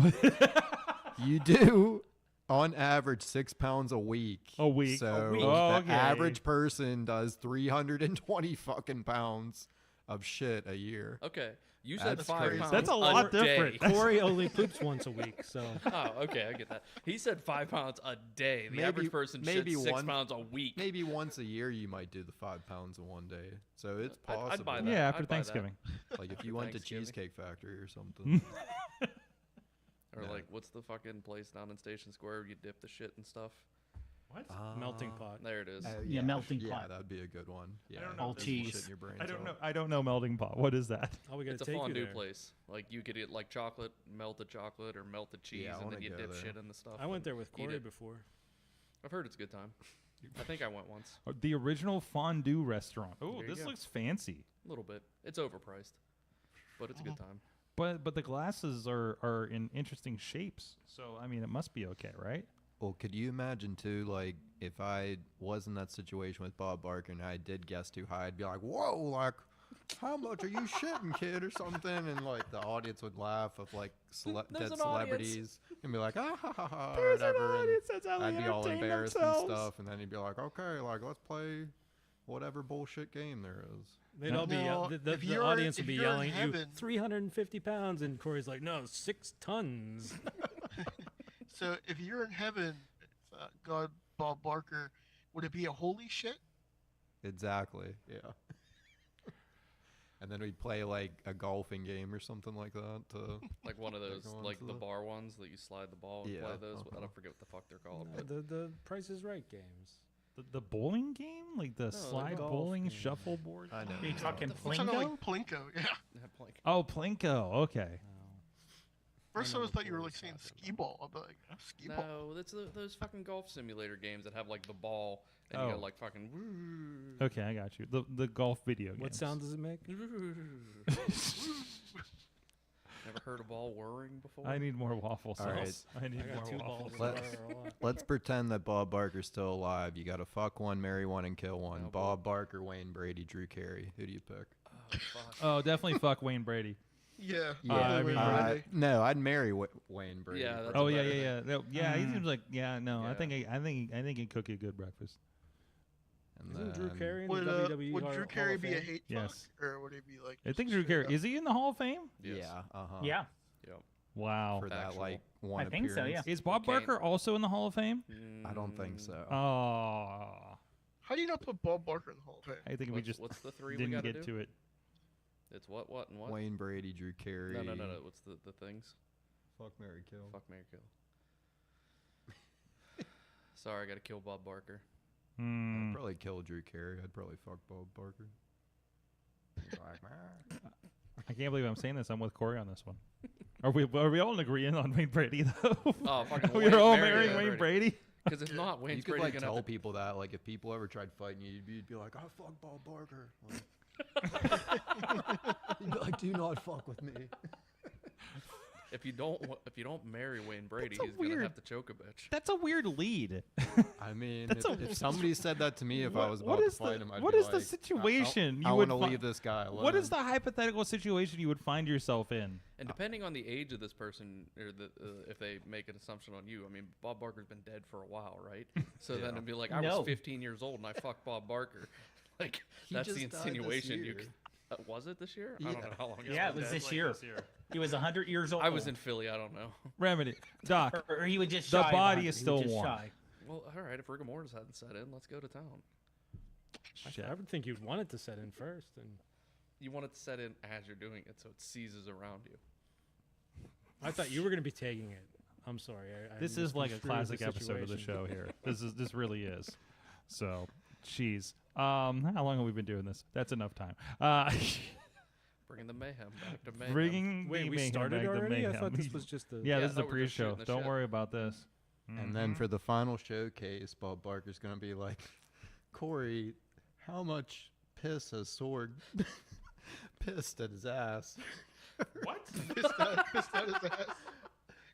You do, on average, 6 pounds a week. A week. So A week. the Okay. average person does 320 fucking pounds of shit a year. Okay, you said That's 5 crazy. pounds. That's a lot day. different. Corey only poops once a week, so Oh, okay, I get that. He said 5 pounds a day. The average person maybe shits 6 one- pounds a week. Maybe once a year you might do the 5 pounds in one day. So it's possible. I'd buy that. Yeah, after I'd buy that. Thanksgiving. Like if you went to Thanksgiving. Cheesecake Factory or something. Or Yeah. like, what's the fucking place down in Station Square where you dip the shit and stuff? What? melting pot. There it is. Yeah, melting yeah, pot. that'd be a good one. Yeah, don't know All if just cheese. shit in your brains I don't know. out. I don't know melting pot. What is that? Oh, we gotta It's a take you fondue there. place. Like you could get like chocolate, melted chocolate, or melted cheese, Yeah, I and wanna then you go dip there. shit in the stuff. I went and there with eat Corey it. before. I've heard it's a good time. I think I went once. The original fondue restaurant. Oh, There you this go. looks fancy. A little bit. It's overpriced, but it's a good time. But the glasses are in interesting shapes. So I mean, it must be okay, right? Well, could you imagine too, like, if I was in that situation with Bob Barker and I did guess too high, I'd be like, whoa, like, how much are you shitting, kid, or something? And, like, the audience would laugh of, like, There's dead an celebrities and be like, ah, ha, ha, ha, or whatever. And I'd be all embarrassed and stuff. And then he'd be like, okay, like, let's play whatever bullshit game there is. They'd all be No, the if the you're- audience would if be you're in yelling at you, heaven- 350 pounds, and Corey's like, no, 6 tons. So if you're in heaven, God, Bob Barker, would it be a holy shit? Exactly, yeah. And then we'd play, like, a golfing game or something like that. Like one of those, go on like to the the- bar ones that you slide the ball and Yeah, play those. I uh-huh. don't forget what the fuck they're called. No, But the Price is Right games. The bowling game, like the slide golf bowling game. shuffleboard. I know. Are you talking What's on Plinko? like Plinko? Yeah. yeah, like, Oh, Plinko. Okay. First I know was what thought you were Corey's like saying talking skee ball. I'm like, skee ball. no, that's those fucking golf simulator games that have like the ball and you Oh. got like fucking. Okay, I got you. The golf video game. What sound does it make? Never heard a ball whirring before? I need more waffle sauce. All right. I need I got more 2 waffle balls. sauce. Let- that are a lot. Let's pretend that Bob Barker's still alive. You got to fuck one, marry one, and kill one. Oh, boy. Bob Barker, Wayne Brady, Drew Carey. Who do you pick? Oh, fuck. Oh, definitely fuck Wayne Brady. Yeah. I Wayne mean, Brady. No, I'd marry Wayne Brady. Yeah, that's Oh a yeah, better yeah, thing. yeah. No, yeah, he Mm. seems like no. I Yeah. think he'd cook you a good breakfast. And Isn't Drew then- Carey in Would, the WWE would Hall Drew of Carey be a Fame? hate Yes. fuck? Or would he be like. I think just Drew straight Carey up? is he in the Hall of Fame? Yes. Yeah, uh-huh. Yeah, Yep. Wow. For that, Factual. like, one I think so, yeah. appearance. Is Bob Can't- Barker also in the Hall of Fame? I don't think so. Oh, How do you not put Bob Barker in the Hall of Fame? I think we just What's the 3 we didn't gotta get do? to it. It's what, and what? Wayne Brady, Drew Carey. No. What's the things? Fuck, marry, kill. Fuck, marry, kill. Sorry, I gotta kill Bob Barker. Hmm. I'd probably kill Drew Carey. I'd probably fuck Bob Barker. He's like, "Man." I can't believe I'm saying this. I'm with Corey on this one. Are we all in agreement on Wayne Brady though? Oh, fucking We're all marry marrying Wayne Brady. Because if not, You Wayne's could, Brady like, gonna tell have to people that, like, if people ever tried fighting you, you'd be like, I fuck Bob Barker. Like, you'd be like, do not fuck with me. If you don't marry Wayne Brady, That's a he's gonna weird- have to choke a bitch. That's a weird lead. I mean, That's if somebody said that to me, if I was What about to is fight the- him, I'd what be is the like, situation I you want would to fi- leave this guy alone. What is the hypothetical situation you would find yourself in? And depending on the age of this person, or if they make an assumption on you, I mean, Bob Barker's been dead for a while, right? So then Yeah. it'd be like, I No. was 15 years old and I fucked Bob Barker. Like, He that's just the died this insinuation. You year. could, was it this year? I Yeah. don't know how long. yeah, it was this year. He was 100 years old. I was in Philly. I don't know. Remedy, Doc. or he was just The shy. of body 100. is He still was just warm. shy. Well, all right. If rigor mortis hadn't set in, let's go to town. Shit. I would think you'd want it to set in first, and You want it to set in as you're doing it, so it seizes around you. I thought you were going to be taking it. I'm sorry. I This is like a misconstrued classic the episode of the situation. show here. This really is. So, jeez. How long have we been doing this? That's enough time. Bringing the mayhem back to mayhem. Bringing Wait, the we mayhem started back to already? I mayhem. thought this was just the. Yeah, Yeah, this is I the thought we were just pre-show. shooting the Don't shit. worry about this. And then for the final showcase, Bob Barker's going to be like, Corey, how much piss has Sorg pissed at his ass? What? Pissed out his ass.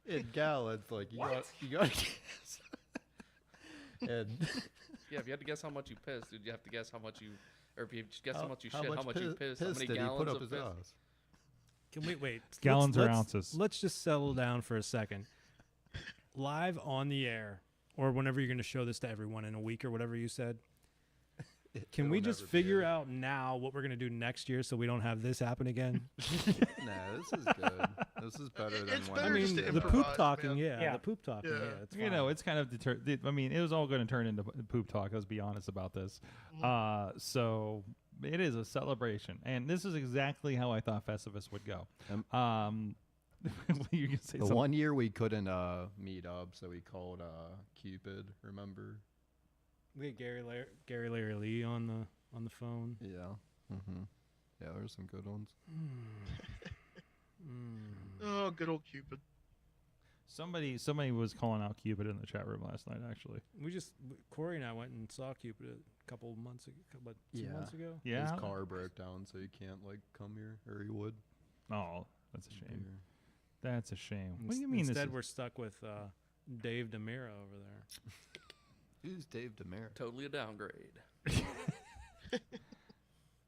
In gallons, like you got to guess. And Yeah, if you had to guess how much you pissed, did you have to guess how much you, or if you just guess how much you shit, much how much you pissed, how piss many did he gallons put up of his piss? ass? Can we wait? Gallons or let's- ounces? Let's just settle down for a second. Live on the air, or whenever you're going to show this to everyone in a week or whatever you said. Can we It'll just never be figure aired. out now what we're going to do next year so we don't have this happen again? No, this is good. This is better than It's when better I just mean, to the poop improvise, talking, man. yeah, the poop talking, Yeah. it's You know, fine. it's kind of I mean, it was all going to turn into poop talk. Let's be honest about this. So it is a celebration, and this is exactly how I thought Festivus would go. You can say the something. one year we couldn't meet up, so we called Cupid. Remember? We had Gary Larry Lee on the phone. Yeah. Mm-hmm. Yeah, there's some good ones. Oh, good old Cupid. Somebody was calling out Cupid in the chat room last night. Actually, Corey and I went and saw Cupid a couple months ago, about 2 months ago. yeah. His car broke down, so he can't like come here, or he would. Oh, that's a shame. Here. That's a shame. What do you mean? Instead, this we're stuck with Dave DeMira over there. Who's Dave DeMera? Totally a downgrade.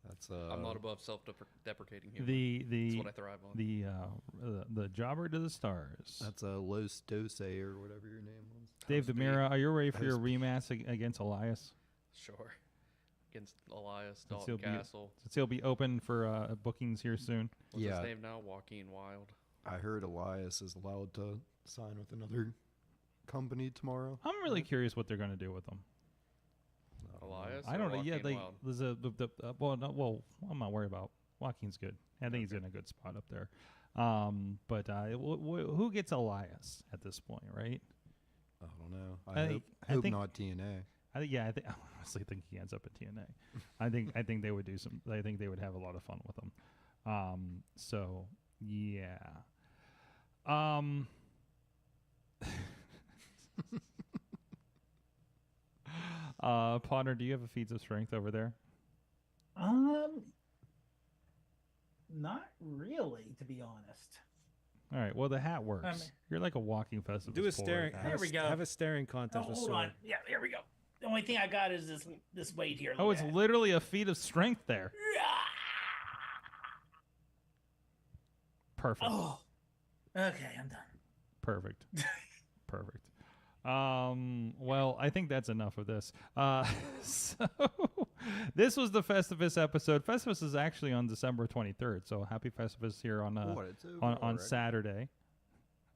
That's I'm not above self-deprecating is humor. That's the what I thrive on. the jobber to the stars. That's a Los Dose or whatever your name was. Dave Host DeMira, are you ready for your Host rematch against Elias? Sure. Against Elias, Since he'll Dalton be- Castle. Since he'll be open for bookings here soon. What's Yeah. his name now? Joaquin Wild. I heard Elias is allowed to sign with another company tomorrow. I'm really curious what they're going to do with him. Elias? I or don't know. Yeah, Joaquin they Wild? there's I'm not worried about Joaquin's good. I think he's in a good spot up there. But who gets Elias at this point, right? I don't know. I hope think- not TNA. I honestly think he ends up at TNA. I think they would do some. I think they would have a lot of fun with him. So yeah. Podnar, do you have a feats of strength over there? Not really, to be honest. All right. Well, the hat works. You're like a walking festival. Do a staring. Here we go. Have a staring contest with hold Sorg. on. Yeah, here we go. The only thing I got is this weight here. Oh, Look it's at it. literally a feat of strength there. Perfect. Oh. Okay, I'm done. Perfect. Perfect. Well, I think that's enough of this. So this was the Festivus episode. Festivus is actually on December 23rd. So happy Festivus here on It's over on already. Saturday.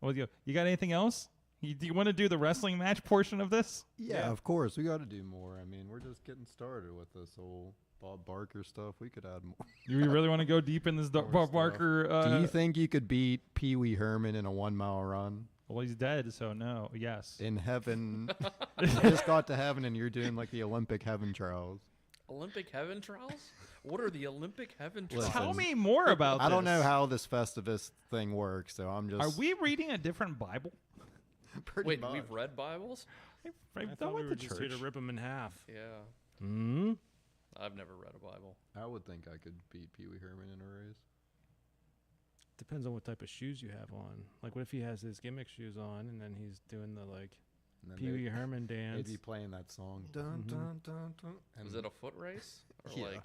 Well, you got anything else? Do you want to do the wrestling match portion of this? Yeah, of course. We got to do more. I mean, we're just getting started with this whole Bob Barker stuff. We could add more. You really want to go deep in this Bob stuff. Barker? Do you think you could beat Pee Wee Herman in a 1 mile run? Well, he's dead, so no. Yes. In heaven, you just got to heaven and you're doing like the Olympic heaven trials. Olympic heaven trials? What are the Olympic heaven trials? Listen, Tell me more about I don't this. know how this Festivus thing works, so I'm just. Are we reading a different Bible? pretty Wait, much. we've read Bibles? I I thought we were just here to rip them in half. Yeah. Hmm. I've never read a Bible. I would think I could beat Pee Wee Herman in a race. Depends on what type of shoes you have on. Like, what if he has his gimmick shoes on and then he's doing the And then Pee Wee Herman dance? they'd be playing that song. Dun, dun, dun, dun, and Is it a foot race? Or Yeah. like,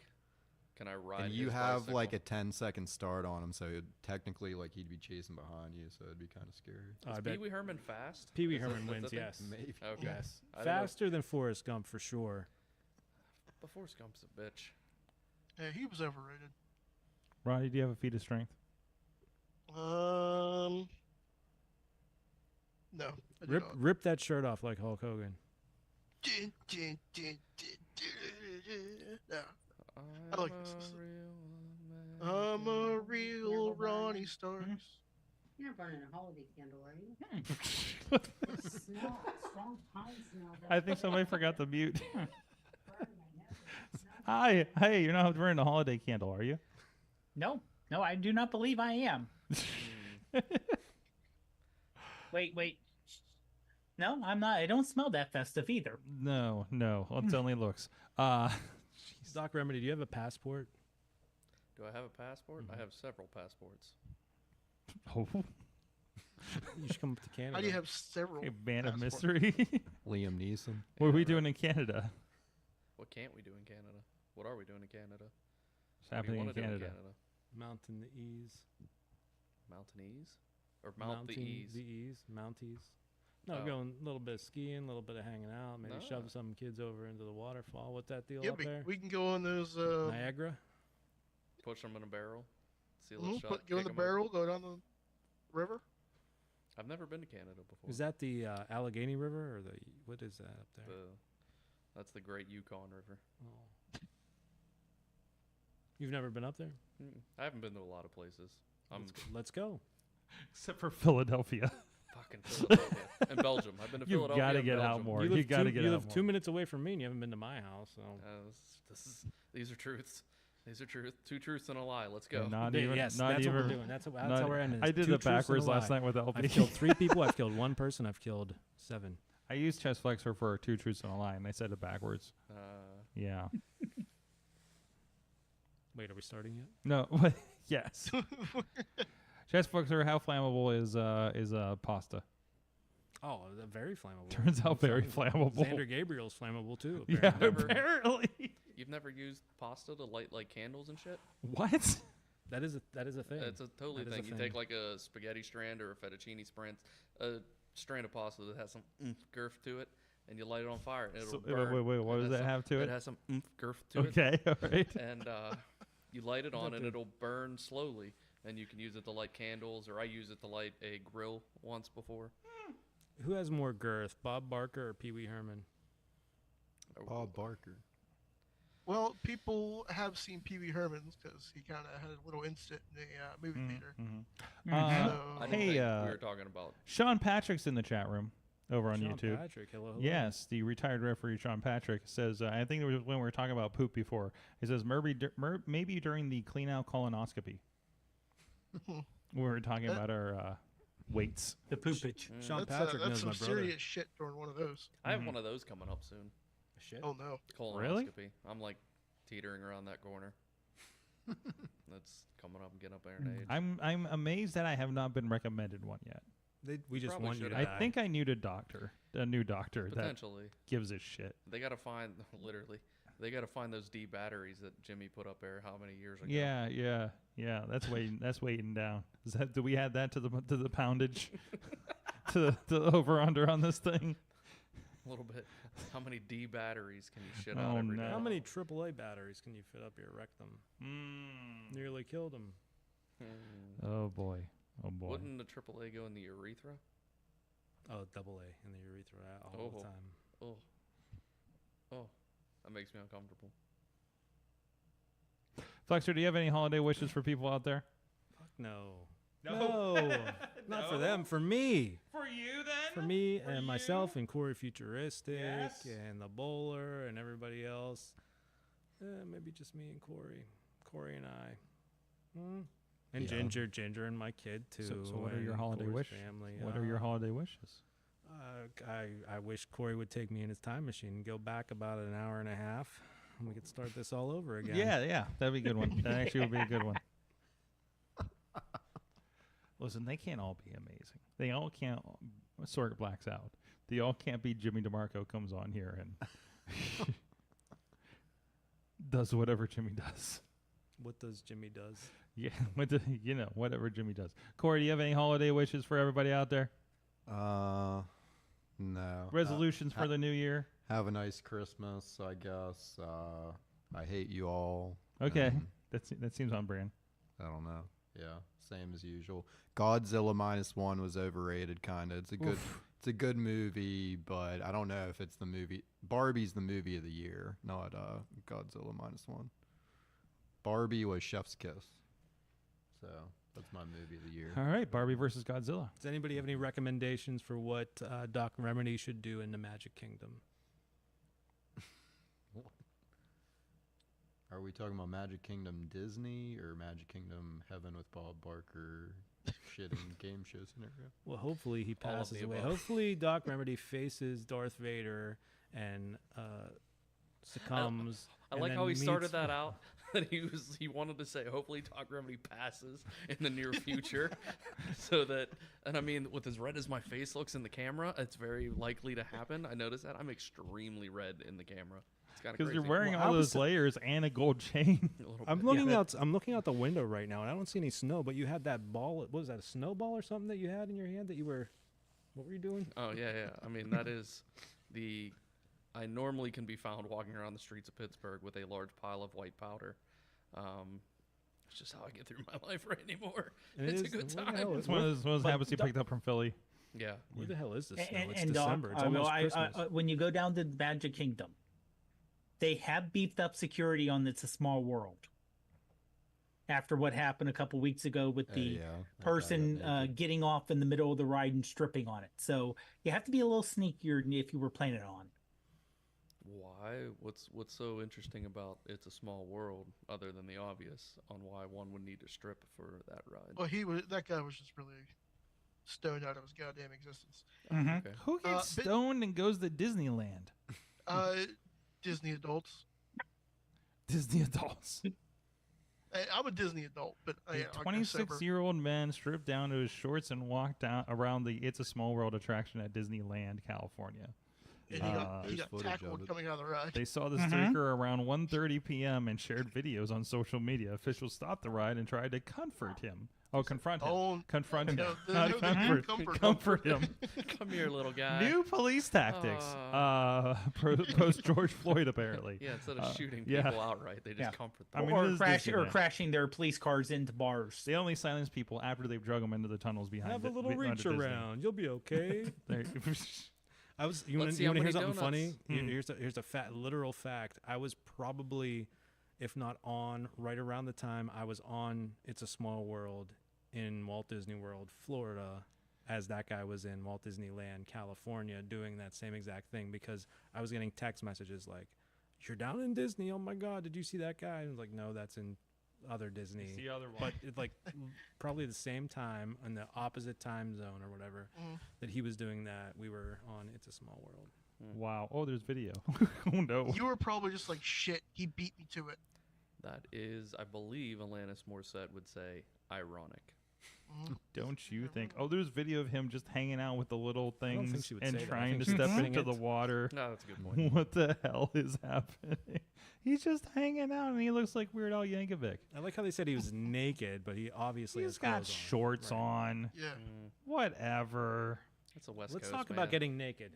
can I ride and you his have like a bicycle? 10-second start on him, so technically like he'd be chasing behind you, so it'd be kind of scary. I Is bet Pee Wee Herman fast? Pee Wee Is that- Herman that's wins. the thing? Yes. Maybe. Okay. Yes. I didn't know- Faster than Forrest Gump for sure. But Forrest Gump's a bitch. Yeah, he was overrated. Ronnie, do you have a feat of strength? No. I do not. Rip that shirt off like Hulk Hogan. No. I like this. I'm a real Ronnie Starks. You're not burning a holiday candle, are you? It's smell, strong pine smell. I think somebody forgot to mute. Hi, hey, you're not wearing a holiday candle, are you? No. No, I do not believe I am. Wait. No, I'm not. I don't smell that festive either. No. It only looks. Doc Remedy, do you have a passport? Do I have a passport? I have several passports. Oh, You should come up to Canada. How do you have several? a man of passports? mystery. Liam Neeson. What are we doing in Canada? What can't we do in Canada? What are we doing in Canada? What's What do you happening in wanna do Canada? Mountain the Ease. Mountainese? Or Mount the Mounting Ease? The Ease. Mounties. No, Oh. going a little bit of skiing, a little bit of hanging out, maybe No. shove some kids over into the waterfall. What's that deal Yeah, up there? we can go on those. Niagara? Push them in a barrel. Seal it shut. Go in kick the 'em over. barrel, go down the river. I've never been to Canada before. Is that the Allegheny River or the what is that up there? That's the Great Yukon River. Oh. You've never been up there? I haven't been to a lot of places. I'm Let's go. Except for Philadelphia. fucking Philadelphia and Belgium. I've been to You've Philadelphia. got to and get out Belgium. more. You You live got to two- get you out live more. 2 minutes away from me and you haven't been to my house. So These are truths. These are truth. Two truths and a lie. Let's go. Not Yeah, even. yes, not that's even. what we're doing. That's not- how we're ending. I this. did Two it truths and a backwards last lie. night with LB. I've killed 3 people. I've killed 1 person. I've killed 7. I used Chess Flexor for 2 truths and a lie, and I said it backwards. Yeah. Wait, are we starting yet? No. Yes. Chess Flexor, how flammable is pasta? Oh, they're very flammable. Turns out very flammable. Xander Gabriel's flammable too. Yeah, apparently. apparently. You've never used pasta to light like candles and shit? What? That is a thing. It's a totally That is a thing. You take like a spaghetti strand or a fettuccine strand of pasta that has some girth to it, and you light it on fire, and it'll burn. Wait. What It does has that have to It it? has some girth to it. Okay, all right. And you light it on, and it'll burn slowly. And you can use it to light candles, or I use it to light a grill once before. Who has more girth, Bob Barker or Pee Wee Herman? Bob Barker. Well, people have seen Pee Wee Herman's because he kind of had a little incident in a movie theater. Mm-hmm. I didn't Hey, think we were talking about. Sean Patrick's in the chat room over on Sean YouTube. Patrick, hello. Yes, the retired referee Sean Patrick says, I think it was when we were talking about poop before. He says, maybe during the clean out colonoscopy. We were talking about our weights. The poopage. Sean That's, Patrick that's knows some my brother. serious shit during one of those. I have one of those coming up soon. Shit. Oh no. Colonoscopy. Really? I'm like teetering around that corner. That's coming up and getting up there in age. I'm amazed that I have not been recommended one yet. We just probably want you to should I die. think I need a new doctor that Potentially. gives a shit. They got to find, literally, they got to find those D batteries that Jimmy put up there how many years ago? Yeah. That's waiting. That's waiting down. Is that? Do we add that to the poundage? to the over under on this thing? A little bit. How many D batteries can you shit Oh, out every day? no. How many AAA batteries can you fit up your rectum? Nearly killed him. Oh boy. Wouldn't the AAA go in the urethra? Oh, double A in the urethra all the time. Oh, that makes me uncomfortable. Flexor, do you have any holiday wishes for people out there? Fuck no. No. Not for them. For me. For you then? For me and myself and Cory Futuristic and the bowler and everybody else. Maybe just me and Cory. Cory and I. And Yeah. Ginger and my kid too. So what are your and holiday Cory's wishes? Family. What are your holiday wishes? I wish Cory would take me in his time machine and go back about an hour and a half, and we could start this all over again. Yeah, that'd be a good one. That actually would be a good one. Listen, they can't all be amazing. They all can't. Sorg blacks out. They all can't be Jimmy DeMarco comes on here and does whatever Jimmy does. What does Jimmy does? Yeah, whatever Jimmy does. Cory, do you have any holiday wishes for everybody out there? No. Resolutions for the new year? Have a nice Christmas, I guess. I hate you all. Okay, and that seems on brand. I don't know. Yeah, same as usual. Godzilla -1 was overrated, kind of. It's a good movie, but I don't know if it's the movie. Barbie's the movie of the year, not Godzilla -1. Barbie was Chef's Kiss, so that's my movie of the year. All right, Barbie versus Godzilla. Does anybody have any recommendations for what Doc Remedy should do in the Magic Kingdom? Are we talking about Magic Kingdom Disney or Magic Kingdom Heaven with Bob Barker shit in game show scenario? Well, hopefully he All of passes the away. above. Hopefully Doc Remedy faces Darth Vader and succumbs. I and like then how he started meets- that out. That he wanted to say, hopefully Doc Remedy passes in the near future, so that, and I mean, with as red as my face looks in the camera, it's very likely to happen. I noticed that I'm extremely red in the camera. It's kind of Because crazy. you're wearing Well, all I was those layers and a gold chain. A little I'm bit. looking out. I'm looking out the window right now, and I don't see any snow. But you had that ball. What was that? A snowball or something that you had in your hand that you were? What were you doing? Oh yeah. I mean, that is the. I normally can be found walking around the streets of Pittsburgh with a large pile of white powder. It's just how I get through my life right anymore. And it It's a is- good what the time. hell It's one of those But habits you Doc- picked up from Philly. Yeah. Where the hell is the snow? It's And December. Doc, It's almost well, Christmas. when you go down to Magic Kingdom, they have beefed up security on It's a Small World. After what happened a couple weeks ago with the Yeah, I got person that naked. getting off in the middle of the ride and stripping on it. So you have to be a little sneakier if you were playing it on. Why? What's so interesting about It's a Small World, other than the obvious, on why one would need to strip for that ride? Well, that guy was just really stoned out of his goddamn existence. Okay. Who gets but- stoned and goes to Disneyland? Disney adults. Disney adults. I'm a Disney adult, but I A I'll go sober. 26-year-old man stripped down to his shorts and walked down around the It's a Small World attraction at Disneyland, California. And he There's got footage of tackled it. coming out of the ride. They saw the streaker around 1:30 p.m. and shared videos on social media. Officials stopped the ride and tried to confront him. Confront him. Oh, Confront him. no, Not no, comfort. comfort him. Come here, little guy. New police tactics. Post George Floyd, apparently. Yeah, instead of shooting yeah. people outright, they just Yeah. comfort I them. mean, it or is Disneyland. crashing their police cars into bars. They only silence people after they've drug them into the tunnels behind. Have a it- little under reach Disney. around. You'll be okay. There- I was. You want Let's to see how hear many something funny? donuts. Hmm. Here's a literal fact. I was probably, if not on, right around the time I was on It's a Small World in Walt Disney World, Florida, as that guy was in Walt Disneyland, California, doing that same exact thing, because I was getting text messages like, "You're down in Disney. Oh my God, did you see that guy?" And I was like, "No, that's in other Disney." It's the other one. But it, like probably the same time in the opposite time zone or whatever that he was doing that, we were on It's a Small World. Wow. Oh, there's video. Oh no. You were probably just like, shit, he beat me to it. That is, I believe, Alanis Morissette would say, ironic. Don't you think? Oh, there's video of him just hanging out with the little don't think things she would and say that. I trying to think she'd step sing into it. the water. No, that's a good point. What the hell is happening? He's just hanging out and he looks like Weird Al Yankovic. I like how they said he was naked, but he obviously He's has got clothes on. shorts Right. on. Yeah. Whatever. That's a West Let's Coast talk about man. getting naked.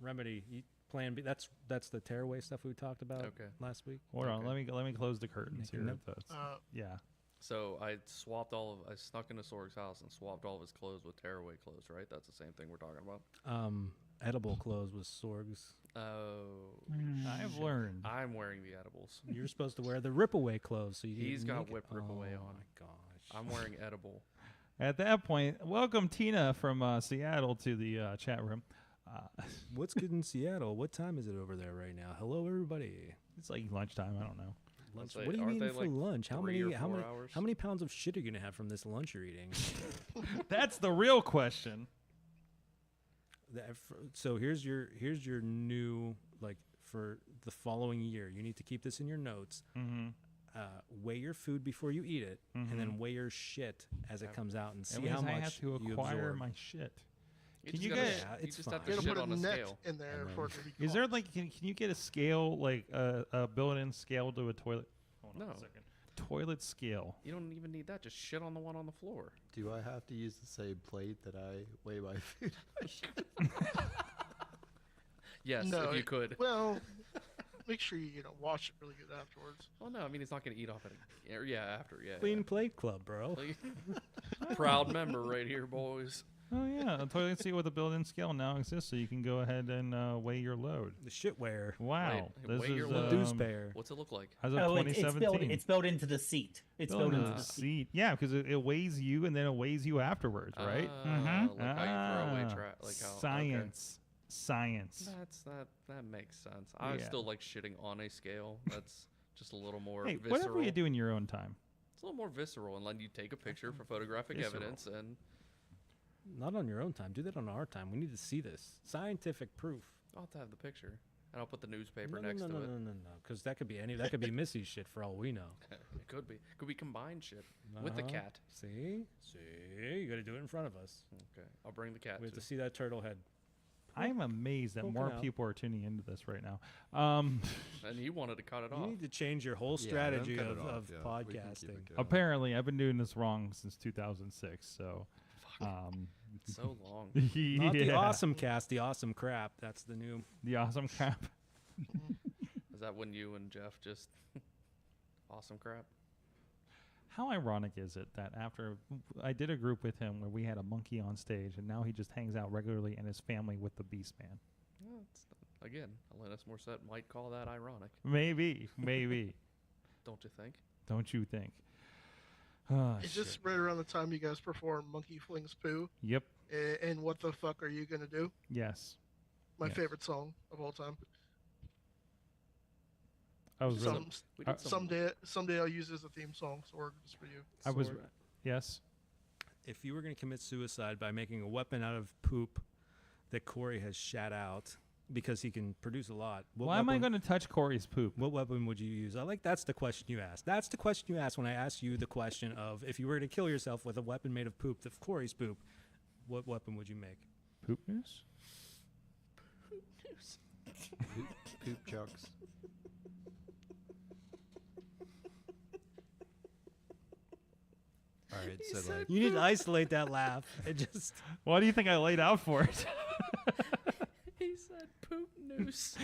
Remedy, Plan B. That's the tearaway stuff we talked about Okay. last week. Hold on. Okay. Let me close the curtains here. Naked That's- yeah. So I snuck into Sorg's house and swapped all of his clothes with tearaway clothes, right? That's the same thing we're talking about. Edible clothes was Sorg's. Oh, I've learned. I'm wearing the edibles. You're supposed to wear the Ripaway clothes, so you can He's get got naked. whipped Ripaway Oh on. my gosh. I'm wearing edible. At that point, welcome Tina from Seattle to the chat room. What's good in Seattle? What time is it over there right now? Hello, everybody. It's like lunchtime. I don't know. Lunch. say, What are you aren't eating they for like lunch? 3 or 4 hours? How many pounds of shit are you gonna have from this lunch you're eating? That's the real question. So here's your new, like, for the following year. You need to keep this in your notes. Mm-hmm. Weigh your food before you eat it, and then weigh your shit as it comes out, and see how much I have to you acquire absorb. my shit. You Can just you gotta get- sh- Yeah, you it's just have fine. to You gotta shit put on a a net scale. in there for it to be Is there caught. like can you get a scale like a built-in scale to a toilet? Hold on No. a second. Toilet scale. You don't even need that. Just shit on the one on the floor. Do I have to use the same plate that I weigh my food? Yes, No, if you could. Well, make sure you wash it really good afterwards. Well, no, I mean he's not gonna eat off it. After, yeah. Clean plate club, bro. Like- Proud member right here, boys. Oh yeah, a toilet scale with a built-in scale now exists, so you can go ahead and weigh your load. The shit wear. Wow, Wait, this weigh your is load. Deuce pair. What's it look like? as of Oh, it's 2017. it's built into the seat. It's built into the seat. seat. Yeah, because it weighs you and then it weighs you afterwards, right? Like how you throw away trash. Like how Science. Science. Okay. That makes sense. I Yeah. still like shitting on a scale. That's Just a little more Hey, visceral. whatever you do in your own time. It's a little more visceral, and then you take a picture for photographic Visceral. evidence, and Not on your own time. Do that on our time. We need to see this. Scientific proof. I'll have to have the picture, and I'll put the newspaper No, next no, to no, it. no, no, no. Because that could be that could be Missy's shit for all we know. It could be combined shit with the Uh-huh. cat. See? You got to do it in front of us. Okay, I'll bring the cat. We have too. to see that turtle head. I'm amazed that Poking more out. people are tuning into this right now. And he wanted to cut it You off. need to change your whole Yeah, strategy don't cut of, it off. of Yeah, we can keep it podcasting. going. Apparently, I've been doing this wrong since 2006. So, It's so long. Not the yeah. awesome cast, the awesome crap. That's the new. The awesome crap. Is that when you and Jeff just awesome crap? How ironic is it that after I did a group with him where we had a monkey on stage, and now he just hangs out regularly and his family with the Beast Man? Well, again, Alanis Morissette might call that ironic. Maybe. Don't you think? Don't you think? Oh, It's shit. just right around the time you guys perform Monkey Flings Poo. Yep. And What the Fuck Are You Gonna Do? Yes. My Yes. favorite song of all time. I was really. We did some- Someday I'll use it as a theme song, Sorg, just for you. I was. Sorg, Yes. If you were going to commit suicide by making a weapon out of poop that Cory has shat out because he can produce a lot, Why am I going to touch Cory's poop? What weapon would you use? That's the question you asked. That's the question you asked when I asked you the question of if you were to kill yourself with a weapon made of poop, of Cory's poop, what weapon would you make? Poop news? Poop chucks. All right, so like, You need to isolate that laugh. It just Why do you think I laid out for it? He said poop noose.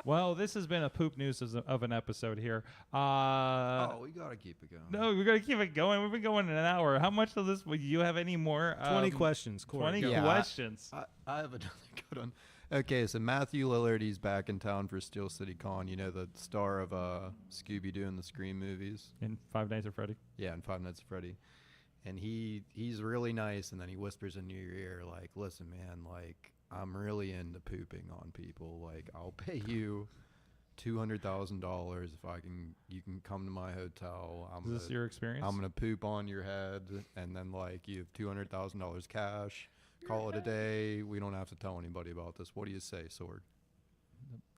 Well, this has been a poop news of an episode here. oh, we gotta keep it going. No, we got to keep it going. We've been going an hour. How much of this? Would you have any more? 20 questions, Cory. 20 go. Yeah, questions. I have another good one. Okay, so Matthew Lillard, he's back in town for Steel City Con. You know, the star of Scooby-Doo and the Scream movies. In Five Nights at Freddy. Yeah, and Five Nights at Freddy. And he's really nice, and then he whispers into your ear, like, listen, man, like, I'm really into pooping on people. Like, I'll pay you $200,000 if you can come to my hotel. Is this your experience? I'm gonna poop on your head, and then like you have $200,000 cash. Call it a day. We don't have to tell anybody about this. What do you say, Sorg?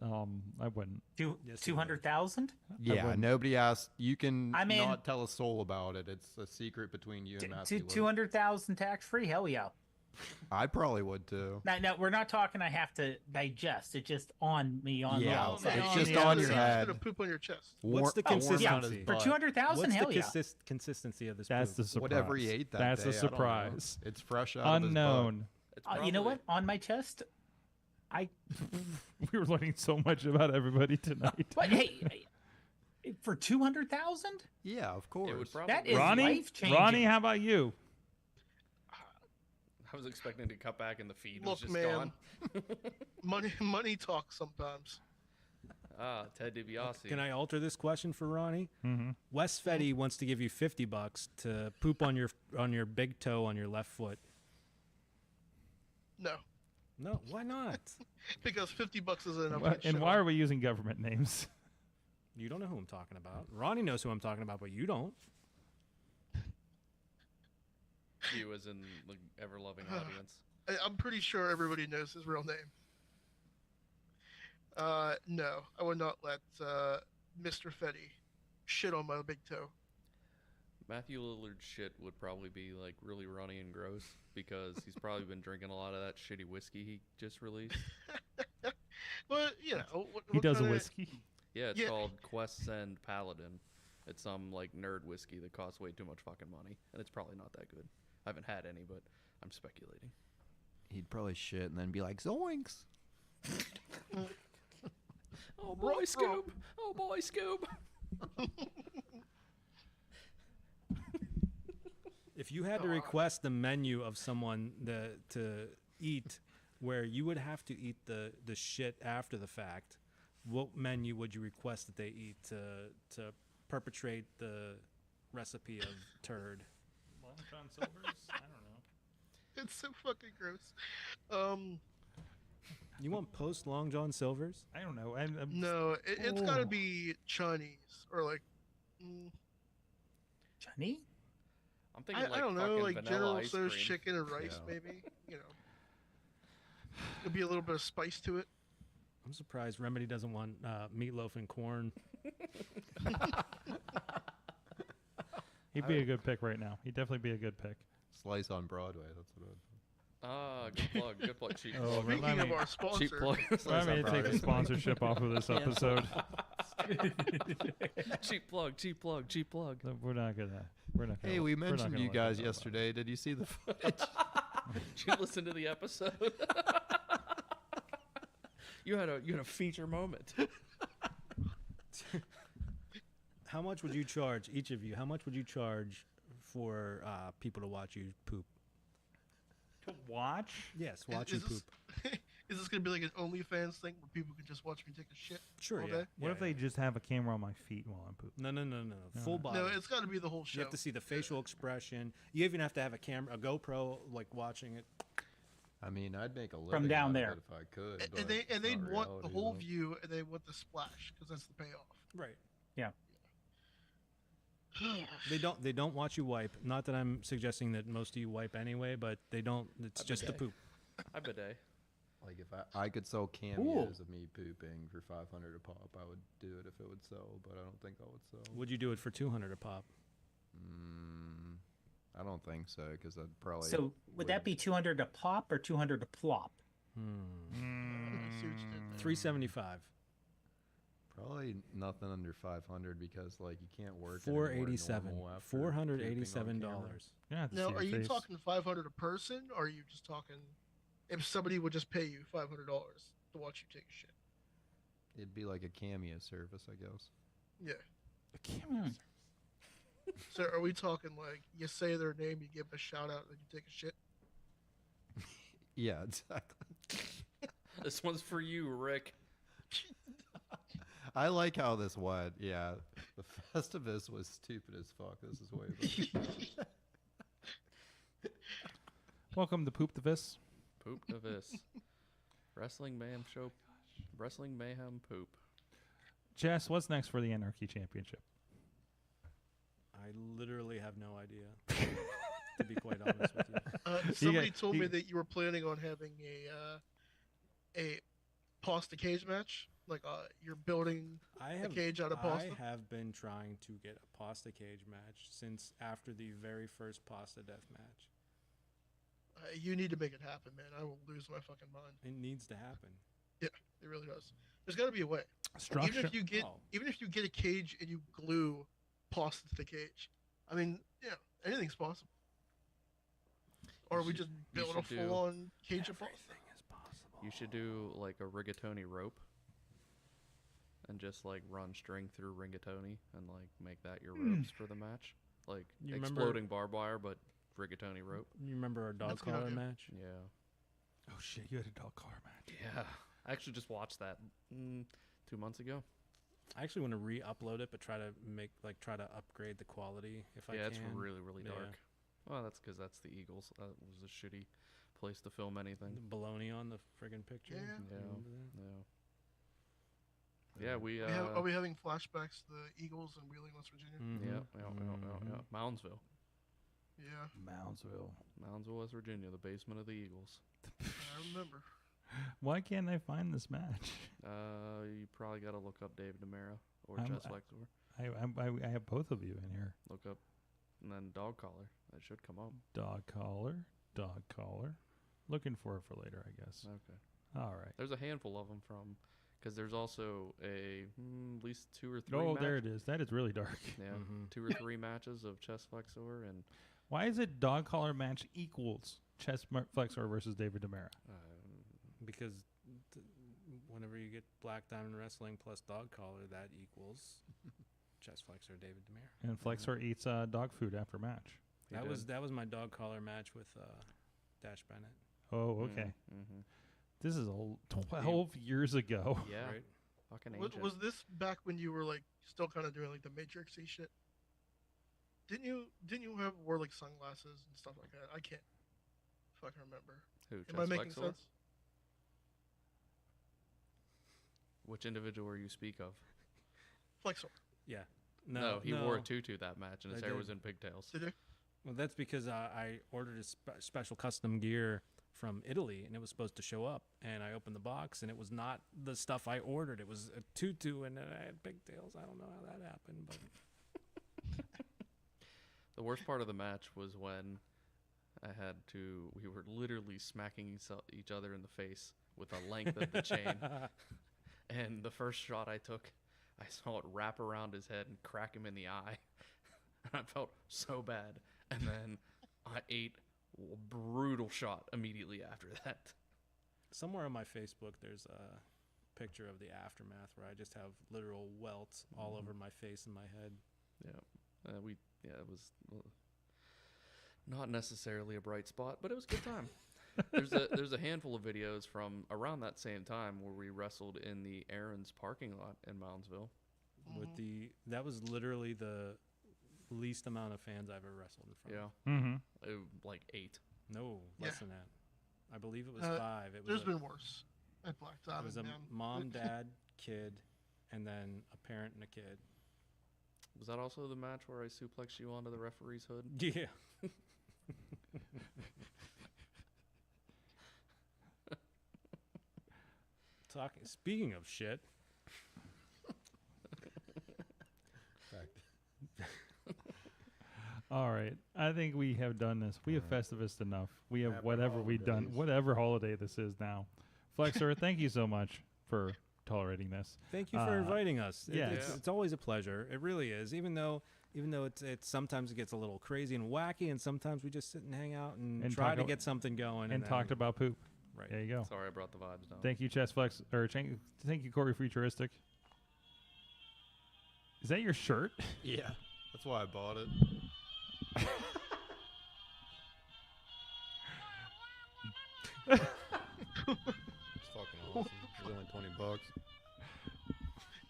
I wouldn't. Yes, you would. 200,000? Yeah, wouldn't. nobody asked. You can I mean- not tell a soul about it. It's a secret between you and Matthew. Lillard. 200,000 tax free? Hell yeah. I probably would too. Now, we're not talking I have to digest. It's just on me on the Yeah, outside. it's on just the on outside. your He's head. gonna poop on your chest. What's the Warm on his consistency? For butt. 200,000? What's Hell the yeah. consistency of this That's poop? the surprise. Whatever he ate that That's day. the I don't know. surprise. It's fresh out of his butt. Unknown. It's You know probably- what? On my chest, We were learning so much about everybody tonight. but hey, for 200,000? Yeah, of course. It would probably. That is Ronnie, life-changing. Ronnie, how about you? I was expecting to cut back, and the feed was Look, just man. gone. Money talks sometimes. Ted DiBiase. Can I alter this question for Ronnie? Mm-hmm. Wes Fetty wants to give you $50 to poop on your big toe on your left foot. No, No, why not? because $50 isn't enough. And to show. why are we using government names? You don't know who I'm talking about. Ronnie knows who I'm talking about, but you don't. You as in the ever-loving audience. I'm pretty sure everybody knows his real name. No, I would not let Mr. Fetty shit on my big toe. Matthew Lillard's shit would probably be like really runny and gross because he's probably been drinking a lot of that shitty whiskey he just released. But you know, He does a kinda- whiskey. Yeah, it's Yeah. called Questsend Paladin. It's some like nerd whiskey that costs way too much fucking money, and it's probably not that good. I haven't had any, but I'm speculating. He'd probably shit and then be like, zoinks. Oh boy, Scoob! Oh boy, Scoob! If you had to request the menu of someone to eat where you would have to eat the shit after the fact, what menu would you request that they eat to perpetrate the recipe of turd? Long John Silver's? I don't know. It's so fucking gross. You want post Long John Silver's? I don't know. No, it's got to Oh. be Chinese or like. Johnny? I'm thinking I don't know, fucking like vanilla General ice Tso's cream. chicken and rice, Yeah. maybe. You know, there'll be a little bit of spice to it. I'm surprised Remedy doesn't want meatloaf and corn. He'd be a good pick right now. He'd definitely be a good pick. Slice on Broadway. That's what I'd. Ah, good plug. Good plug. Cheap Oh, plug. Speaking of our Cheap sponsor, plug. Remind me to take the sponsorship off of this episode. Cheap plug. Cheap plug. Cheap plug. So we're not gonna. Hey, we we're not mentioned gonna you let them guys know about yesterday. Did you see the footage? Did you listen to the episode? you had a feature moment. How much would you charge, each of you, how much would you charge for people to watch you poop? To watch? Yes, watch you poop. Is this gonna be like an OnlyFans thing where people can just watch me take a shit? Sure, all yeah. day? What if they just have a camera on my feet while I'm pooping? No. Full body. No, it's got to be the whole show. You have to see the facial expression. You even have to have a camera, a GoPro, like watching it. I mean, I'd make a living down out of there. it if I could. And but they'd it's not want the reality, whole though. view, and they want the splash because that's the payoff. Right. Yeah. They don't watch you wipe. Not that I'm suggesting that most of you wipe anyway, but they don't. It's just the poop. I bidet. Like if I could sell cameos of me pooping for $500 a pop, I would do it if it would sell. But I don't think that would sell. Would you do it for $200 a pop? I don't think so because I'd probably. So would that be 200 a pop or 200 a plop? I see what you did there. $375. Probably nothing under 500 because like you can't work. anymore $487. normal after pooping on $487. camera. Yeah. Now, are you talking 500 a person, or are you just talking if somebody would just pay you $500 to watch you take a shit? It'd be like a cameo service, I guess. Yeah. a camera? So are we talking like you say their name, you give them a shout out, and you take a shit? Yeah, exactly. This one's for you, Rick. I like how this went. Yeah, the Festivus was stupid as fuck. This is way better. Welcome to Poop the Vis. Poop to this. Wrestling Mayhem show. Wrestling Mayhem poop. Jess, what's next for the Anarchy Championship? I literally have no idea. To be quite honest with you. Somebody told me that you were planning on having a pasta cage match. Like you're building a cage out of pasta. I have been trying to get a pasta cage match since after the very first pasta death match. You need to make it happen, man. I will lose my fucking mind. It needs to happen. Yeah, it really does. There's got to be a way. Structure. Even if you get a cage and you glue pasta to the cage, I mean, yeah, anything's possible. Or we just build a should do full-on cage of pasta. Everything is possible. You should do like a rigatoni rope. And just like run string through rigatoni and like make that your ropes for the match. Like You remember- exploding barbed wire, but rigatoni rope. You remember our dog That's a good collar idea. match? Yeah. Oh shit! You had a dog collar match. Yeah. I actually just watched that 2 months ago. I actually want to re-upload it, but try to upgrade the quality if I Yeah, can. it's really, really Yeah. dark. Well, that's because that's the Eagles. That was a shitty place to film anything. The baloney on the friggin' picture. Yeah. You Yeah. remember that? Yeah. Yeah, we Are we having flashbacks to the Eagles in Wheeling, West Virginia? yeah. Moundsville. Yeah, Moundsville, West Virginia, the basement of the Eagles. I remember. Why can't I find this match? You probably got to look up David DeMera or I'm- Chess Flexor. I have both of you in here. Look up, and then Dog Collar. That should come up. Dog collar. Looking for it for later, I guess. Okay. All right. There's a handful of them from, because there's also at least 2 or 3. Oh, there it is. That is really dark. Yeah, Mhm. 2 or 3 matches of Chess Flexor and Why is it dog collar match equals Chess Flexor versus David DeMera? Because whenever you get Black Diamond Wrestling plus dog collar, that equals Chess Flexor David DeMera. And Flexor eats dog food after match. he That did. was my dog collar match with Dash Bennett. Oh, okay. Mm-hmm. This is 12 years ago. Yeah. Right? Fucking Was, ancient. was this back when you were like still kind of doing like the Matrixy shit? Didn't you have wore like sunglasses and stuff like that? I can't fucking remember. Who? Chess Am I making Flexor? sense? Which individual are you speak of? Flexor. Yeah. No, he wore a tutu that match, and his hair was in pigtails. Did you? Well, that's because I ordered a special custom gear from Italy, and it was supposed to show up. And I opened the box, and it was not the stuff I ordered. It was a tutu, and I had pigtails. I don't know how that happened, but The worst part of the match was when we were literally smacking each other in the face with the length of the chain. And the first shot I took, I saw it wrap around his head and crack him in the eye. And I felt so bad. And then I ate a brutal shot immediately after that. somewhere on my Facebook, there's a picture of the aftermath where I just have literal welts all over my face and my head. Yeah, it was not necessarily a bright spot, but it was a good time. There's a handful of videos from around that same time where we wrestled in the Aaron's parking lot in Moundsville. That was literally the least amount of fans I've ever wrestled in front Yeah. of. Mm-hmm. Like 8. No, less than that. I believe it was 5. It was There's been worse at Black Dot. It was a mom, dad, kid, and then a parent and a kid. Was that also the match where I suplexed you onto the referee's hood? Yeah. Speaking of shit. All right. I think we have done this. We have Festivus enough. We have Happy whatever we've done, holidays. whatever holiday this is now. Flexor, thank you so much for tolerating this. Thank you for inviting us. Yes. It's always a pleasure. It really is. Even though it's sometimes it gets a little crazy and wacky, and sometimes we just sit and hang out and try to get something going. And talked about poop. Right. There you go. Sorry, I brought the vibes down. Thank you, Chess Flex. Thank you, Cory Futuristic. Is that your shirt? Yeah, that's why I bought it. It's fucking awesome. It's only $20.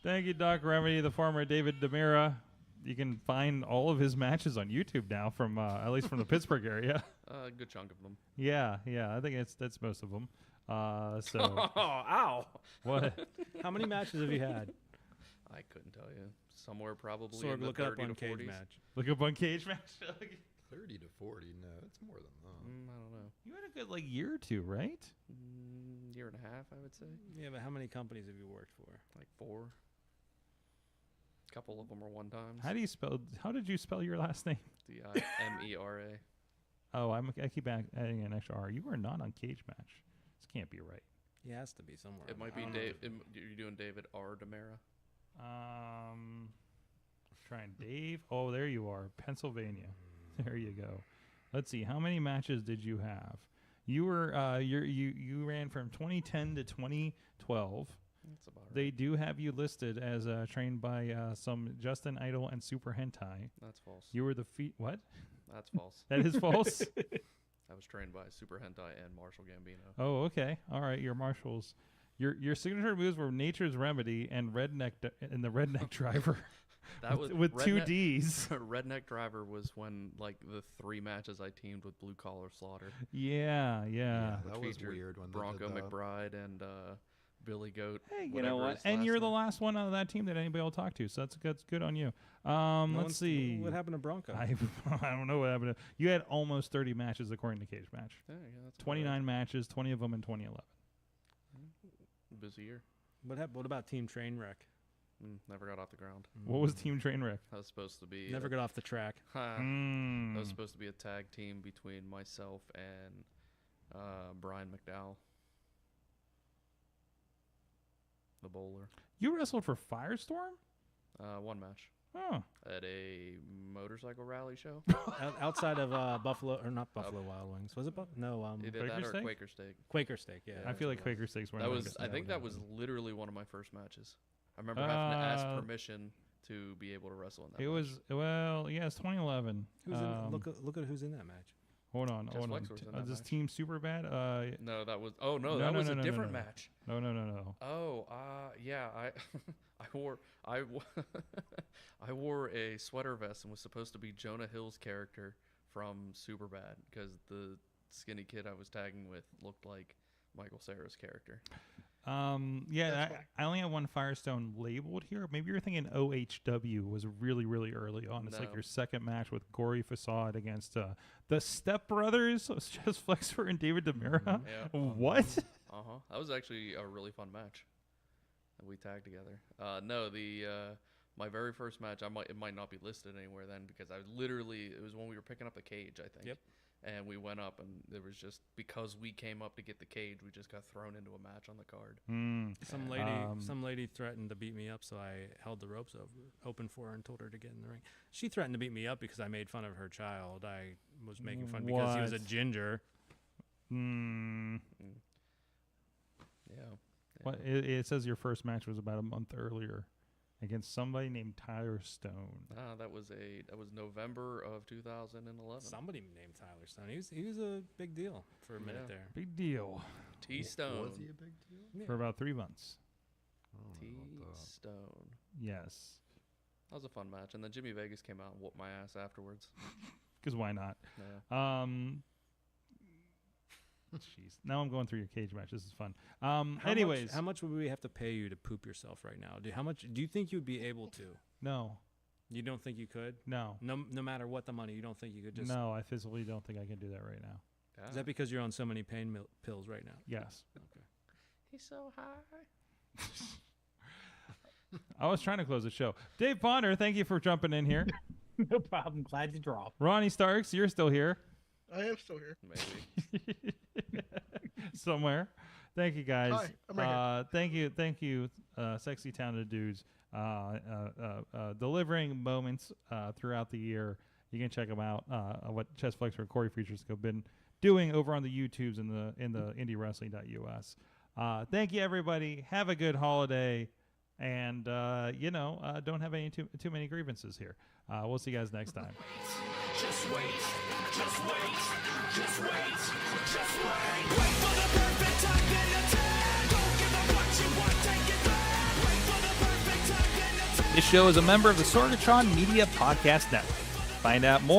Thank you, Doc Remedy, the former David Demira. You can find all of his matches on YouTube now, from at least from the Pittsburgh area. A good chunk of them. Yeah. I think that's most of them. So. Oh, ow! What? How many matches have you had? I couldn't tell you. Somewhere probably Sorg, in the look 30 up on to Cage 40s. Match. Look up on Cage Match. 30 to 40? No, it's more than that. I don't know. You had a good year or two, right? Year and a half, I would say. Yeah, but how many companies have you worked for? Like 4. A couple of them were one times. How did you spell your last name? Dimera. Oh, I keep adding an extra R. You are not on Cage Match. This can't be right. He has to be somewhere. It might be Dave. You're doing David R. Demera. Trying Dave. Oh, there you are, Pennsylvania. There you go. Let's see. How many matches did you have? You were you ran from 2010 to 2012. That's about right. They do have you listed as trained by some Justin Idol and Super Hentai. That's false. You were the what? That's false. That is false. I was trained by Super Hentai and Marshall Gambino. Oh, okay. All right. Your marshals. Your signature moves were Nature's Remedy and and the Redneck Driver. That was with 2 Ds. Redneck Driver was when like the 3 matches I teamed with Blue Collar Slaughter. Yeah. That was featured weird when Bronco they did that. McBride and Billy Goat. Hey, you know what? And you're the last one out of that team that anybody will talk to, so that's good on you. Let's see. What happened to Bronco? I don't know what happened. You had almost 30 matches according to Cage Match. Yeah, that's 29 matches, 20 of them in 2011. Busy year. What about Team Trainwreck? Never got off the ground. What was Team Trainwreck? That was supposed to be Never got off the track. That was supposed to be a tag team between myself and Brian McDowell, the bowler. You wrestled for Firestorm? One match. Oh. At a motorcycle rally show. Outside of Buffalo, or not Buffalo Wild Wings. Was it? No, Either Quaker that or Steak? Quaker Steak. Quaker Steak, yeah. I feel like Quaker Steaks were. That was. I think that was literally one of my first matches. I remember having to ask permission to be able to wrestle in that. It was it's 2011. Who's look at who's in that match. Hold on. Flex was in that This match. Team Superbad? No, that was. Oh no, that was a different no. match. No. Oh, yeah. I wore a sweater vest and was supposed to be Jonah Hill's character from Superbad because the skinny kid I was tagging with looked like Michael Cera's character. Yeah, That's fine. I only have one Firestone labeled here. Maybe you're thinking OHW was really, really early on. It's like No. your second match with Cory Futuristic against the Step Brothers, Chess Flexor and David Demira. Yeah. What? That was actually a really fun match that we tagged together. No, my very first match, it might not be listed anywhere then because it was when we were picking up the cage, I think. Yep. And we went up, and there was just, because we came up to get the cage, we just got thrown into a match on the card. Some lady threatened to beat me up, so I held the ropes open for her and told her to get in the ring. She threatened to beat me up because I made fun of her child. I was making fun because he was a What? ginger. Yeah. What? It says your first match was about a month earlier against somebody named Tyler Stone. That was November of 2011. Somebody named Tyler Stone. He was a big deal for a minute Yeah. there. Big deal. T Stone. Was he a big deal? Yeah. For about 3 months. T Stone. Yes. That was a fun match, and then Jimmy Vegas came out and whooped my ass afterwards. Because why not? Yeah. Jeez. Now I'm going through your cage match. This is fun. Anyways, how much would we have to pay you to poop yourself right now? Do you think you'd be able to? No. You don't think you could? No. No matter what the money, you don't think you could just? No, I physically don't think I can do that right now. Yeah. Is that because you're on so many pain pills right now? Yes. Okay. He's so high. I was trying to close the show. Dave Podnar, thank you for jumping in here. No problem. Glad to draw. Ronnie Starks, you're still here. I am still here. Maybe. Somewhere. Thank you guys. Hi, I'm right here. Thank you, sexy talented dudes, delivering moments throughout the year. You can check them out. What Chess Flexor and Cory Futuristic have been doing over on the YouTubes in the IndyWrestling.us. Thank you, everybody. Have a good holiday, and don't have any too many grievances here. We'll see you guys next time. Just wait, just wait, just wait, just wait. Wait for the perfect time, then attack. Don't give up what you want, take it back. Wait for the perfect time, then attack. This show is a member of the Sorgatron Media Podcast Network. Find out more